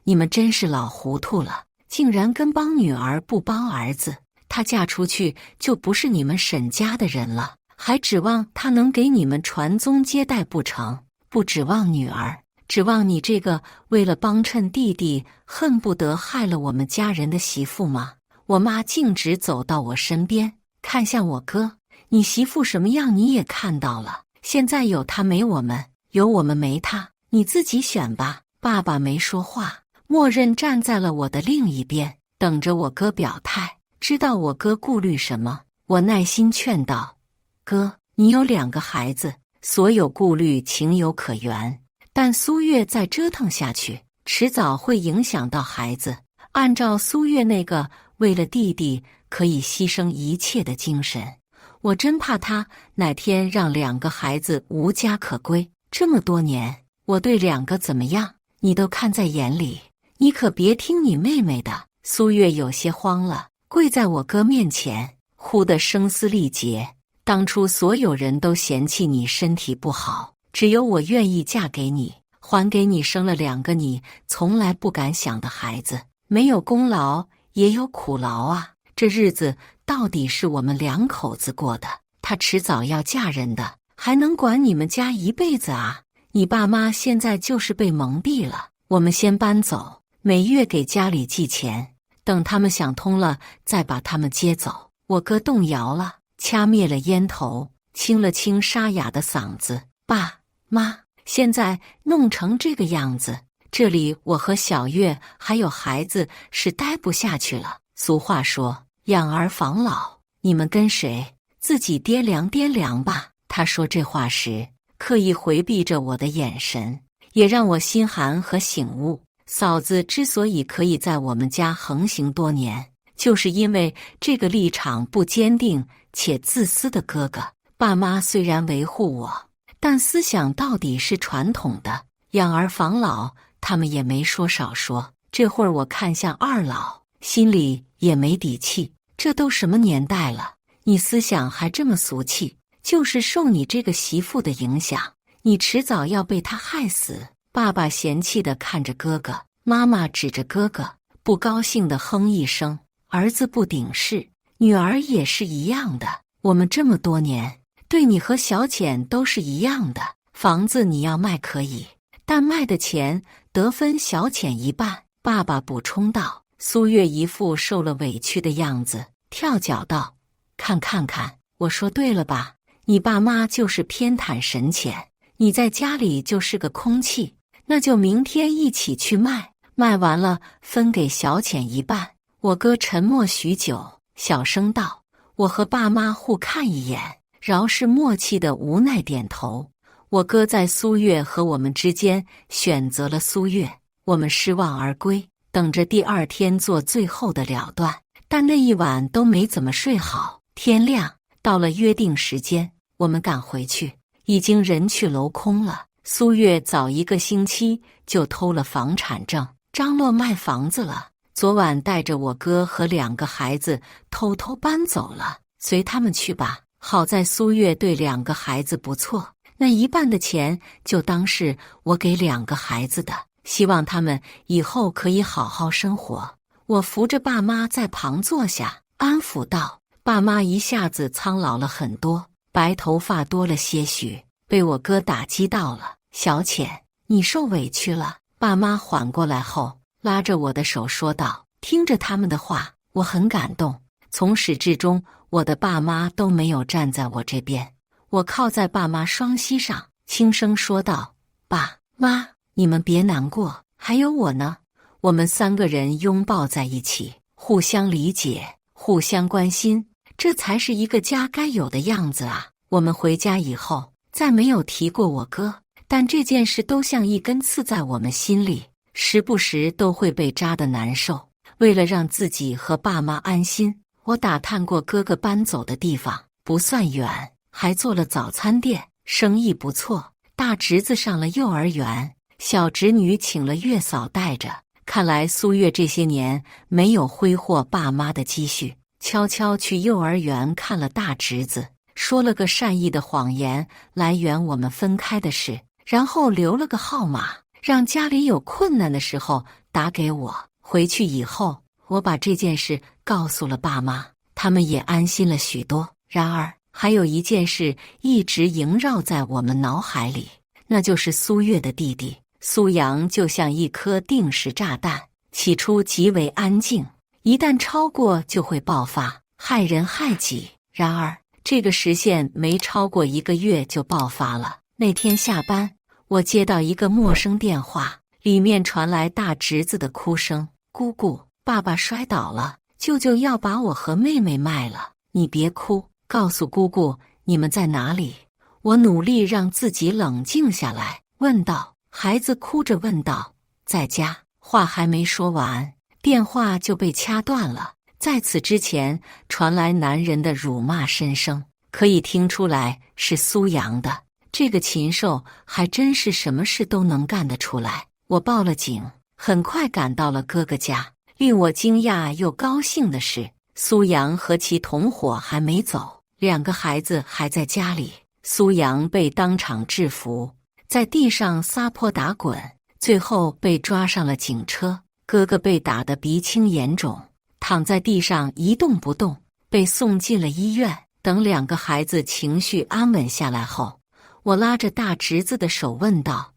你们真是老糊涂了，竟然跟帮女儿不帮儿子。她嫁出去就不是你们沈家的人了，还指望她能给你们传宗接代不成？不指望女儿，指望你这个为了帮衬弟弟恨不得害了我们家人的媳妇吗？我妈径直走到我身边，看向我哥，你媳妇什么样你也看到了，现在有她没我们，有我们没她，你自己选吧。爸爸没说话，默认站在了我的另一边，等着我哥表态。知道我哥顾虑什么，我耐心劝道：哥，你有2个孩子，所有顾虑情有可原，但苏月再折腾下去，迟早会影响到孩子。按照苏月那个为了弟弟可以牺牲一切的精神，我真怕他哪天让2个孩子无家可归。这么多年，我对2个怎么样，你都看在眼里，你可别听你妹妹的。苏月有些慌了，跪在我哥面前，哭得声嘶力竭。当初所有人都嫌弃你身体不好，只有我愿意嫁给你，还给你生了2个你从来不敢想的孩子。没有功劳也有苦劳啊，这日子到底是我们2口子过的，她迟早要嫁人的，还能管你们家一辈子啊？你爸妈现在就是被蒙蔽了，我们先搬走，每月给家里寄钱，等他们想通了再把他们接走。我哥动摇了，掐灭了烟头，清了清沙哑的嗓子：爸妈，现在弄成这个样子，这里我和小月还有孩子是待不下去了。俗话说养儿防老，你们跟谁，自己掂量掂量吧。他说这话时刻意回避着我的眼神，也让我心寒和醒悟。嫂子之所以可以在我们家横行多年，就是因为这个立场不坚定且自私的哥哥。爸妈虽然维护我，但思想到底是传统的，养儿防老他们也没说少说。这会儿我看向二老，心里也没底气，这都什么年代了，你思想还这么俗气，就是受你这个媳妇的影响，你迟早要被她害死。爸爸嫌弃地看着哥哥，妈妈指着哥哥，不高兴地哼一声。儿子不顶事，女儿也是一样的，我们这么多年对你和小浅都是一样的。房子你要卖可以，但卖的钱得分小浅一半。爸爸补充道。苏月一副受了委屈的样子，跳脚道：看，我说对了吧？你爸妈就是偏袒神浅，你在家里就是个空气，那就明天一起去卖，卖完了分给小浅一半。我哥沉默许久，小声道：我和爸妈互看一眼，饶是默契的无奈点头。我哥在苏月和我们之间选择了苏月，我们失望而归，等着第2天做最后的了断。但那一晚都没怎么睡好。天亮，到了约定时间，我们赶回去，已经人去楼空了。苏月早1个星期就偷了房产证，张罗卖房子了。昨晚带着我哥和2个孩子偷偷搬走了，随他们去吧。好在苏月对2个孩子不错，那一半的钱就当是我给2个孩子的，希望他们以后可以好好生活。我扶着爸妈在旁坐下，安抚道。爸妈一下子苍老了很多，白头发多了些许，被我哥打击到了。小浅，你受委屈了。爸妈缓过来后，拉着我的手说道。听着他们的话，我很感动。从始至终，我的爸妈都没有站在我这边。我靠在爸妈双膝上，轻声说道：爸妈，你们别难过，还有我呢。我们3个人拥抱在一起，互相理解，互相关心，这才是一个家该有的样子啊。我们回家以后再没有提过我哥，但这件事都像一根刺在我们心里，时不时都会被扎得难受。为了让自己和爸妈安心，我打探过哥哥搬走的地方，不算远，还做了早餐店，生意不错。大侄子上了幼儿园，小侄女请了月嫂带着。看来苏月这些年没有挥霍爸妈的积蓄，悄悄去幼儿园看了大侄子，说了个善意的谎言来圆我们分开的事，然后留了个号码，让家里有困难的时候打给我。回去以后，我把这件事告诉了爸妈，他们也安心了许多。然而，还有一件事一直萦绕在我们脑海里，那就是苏月的弟弟苏阳就像一颗定时炸弹，起初极为安静，一旦超过就会爆发，害人害己。然而，这个时限没超过1个月就爆发了。那天下班，我接到一个陌生电话，里面传来大侄子的哭声：“姑姑，爸爸摔倒了，舅舅要把我和妹妹卖了，你别哭，告诉姑姑你们在哪里。”我努力让自己冷静下来，问道。孩子哭着问道：“在家。”话还没说完，电话就被掐断了。在此之前，传来男人的辱骂声声，可以听出来是苏阳的。这个禽兽还真是什么事都能干得出来。我报了警，很快赶到了哥哥家。令我惊讶又高兴的是，苏阳和其同伙还没走，2个孩子还在家里。苏阳被当场制服，在地上撒泼打滚，最后被抓上了警车。哥哥被打得鼻青眼肿，躺在地上一动不动，被送进了医院。等2个孩子情绪安稳下来后，我拉着大侄子的手问道：“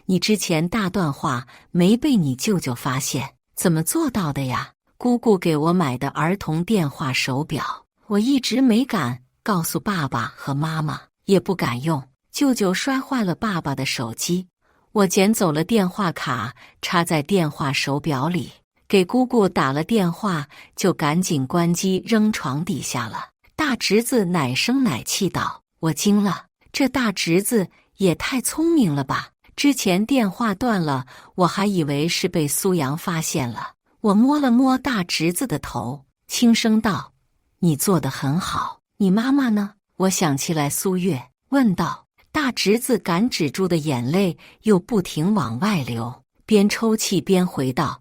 你之前大段话没被你舅舅发现，怎么做到的呀？”姑姑给我买的儿童电话手表，我一直没敢告诉爸爸和妈妈，也不敢用。舅舅摔坏了爸爸的手机，我捡走了电话卡，插在电话手表里，给姑姑打了电话，就赶紧关机扔床底下了。大侄子奶声奶气道：“我惊了，这大侄子也太聪明了吧！之前电话断了，我还以为是被苏阳发现了。”我摸了摸大侄子的头，轻声道：“你做得很好，你妈妈呢？”我想起来苏月，问道。大侄子赶止住的眼泪又不停往外流，边抽泣边回道：“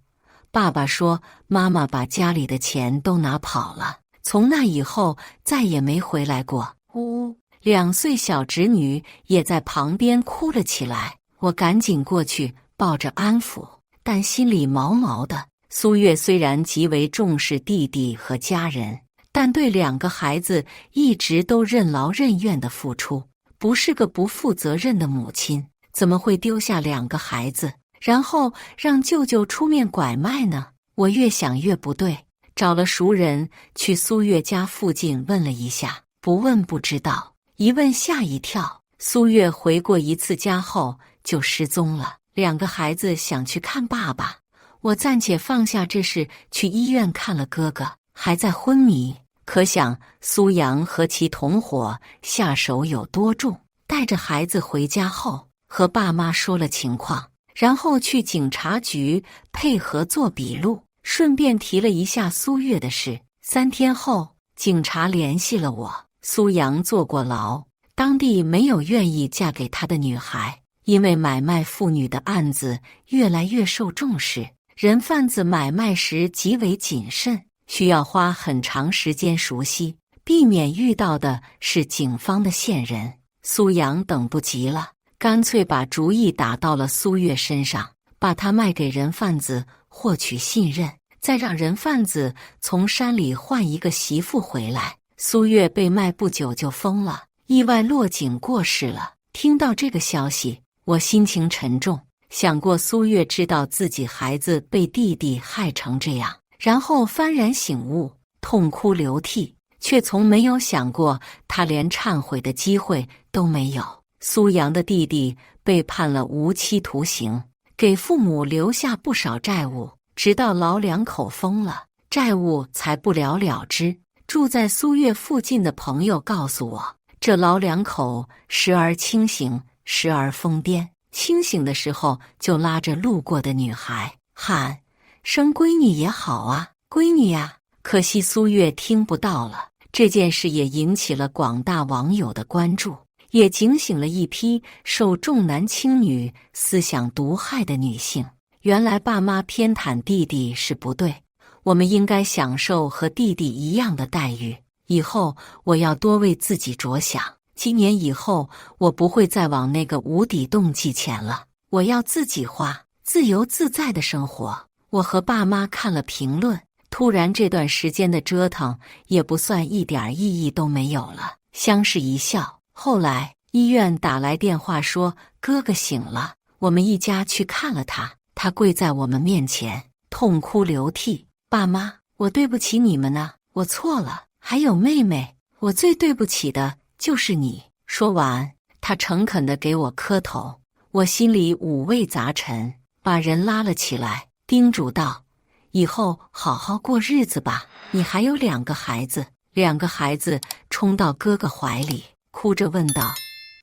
爸爸说妈妈把家里的钱都拿跑了，从那以后再也没回来过。”呜，2岁小侄女也在旁边哭了起来。我赶紧过去抱着安抚，但心里毛毛的。苏月虽然极为重视弟弟和家人，但对2个孩子一直都任劳任怨的付出，不是个不负责任的母亲，怎么会丢下2个孩子，然后让舅舅出面拐卖呢？我越想越不对，找了熟人去苏月家附近问了一下，不问不知道，一问吓一跳。苏月回过1次家后就失踪了，2个孩子想去看爸爸，我暂且放下这事，去医院看了哥哥，还在昏迷。可想苏阳和其同伙下手有多重。带着孩子回家后，和爸妈说了情况，然后去警察局配合做笔录，顺便提了一下苏月的事。3天后，警察联系了我，苏阳坐过牢，当地没有愿意嫁给他的女孩，因为买卖妇女的案子越来越受重视，人贩子买卖时极为谨慎，需要花很长时间熟悉，避免遇到的是警方的线人。苏阳等不及了，干脆把主意打到了苏月身上，把她卖给人贩子获取信任，再让人贩子从山里换一个媳妇回来。苏月被卖不久就疯了，意外落井过世了。听到这个消息，我心情沉重，想过苏月知道自己孩子被弟弟害成这样，然后幡然醒悟，痛哭流涕，却从没有想过他连忏悔的机会都没有。苏阳的弟弟被判了无期徒刑，给父母留下不少债务，直到老2口疯了，债务才不了了之。住在苏月附近的朋友告诉我，这老2口时而清醒，时而疯癫，清醒的时候就拉着路过的女孩喊：“生闺女也好啊，闺女呀！”可惜苏月听不到了。这件事也引起了广大网友的关注，也警醒了一批受重男轻女思想毒害的女性。原来爸妈偏袒弟弟是不对，我们应该享受和弟弟一样的待遇。以后我要多为自己着想，今年以后我不会再往那个无底洞寄钱了，我要自己花，自由自在的生活。我和爸妈看了评论，突然这段时间的折腾也不算一点意义都没有了，相视一笑。后来医院打来电话说哥哥醒了，我们一家去看了他，他跪在我们面前痛哭流涕，爸妈，我对不起你们呢，我错了，还有妹妹，我最对不起的就是你。说完，他诚恳地给我磕头，我心里五味杂陈，把人拉了起来，叮嘱道：以后好好过日子吧，你还有2个孩子。2个孩子冲到哥哥怀里，哭着问道：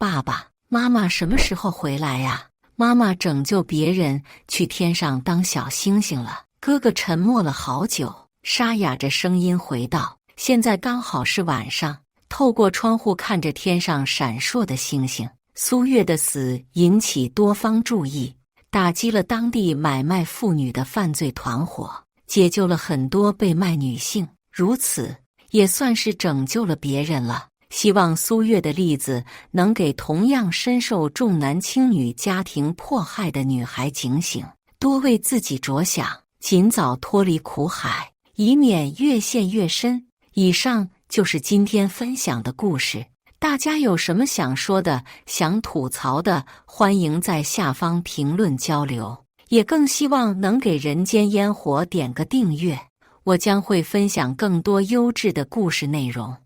爸爸妈妈什么时候回来呀？妈妈拯救别人去天上当小星星了。哥哥沉默了好久，沙哑着声音回道：现在刚好是晚上，透过窗户看着天上闪烁的星星。苏月的死引起多方注意，打击了当地买卖妇女的犯罪团伙，解救了很多被卖女性，如此也算是拯救了别人了。希望苏月的例子能给同样深受重男轻女家庭迫害的女孩警醒，多为自己着想，尽早脱离苦海，以免越陷越深。以上就是今天分享的故事，大家有什么想说的、想吐槽的，欢迎在下方评论交流，也更希望能给人间烟火点个订阅，我将会分享更多优质的故事内容。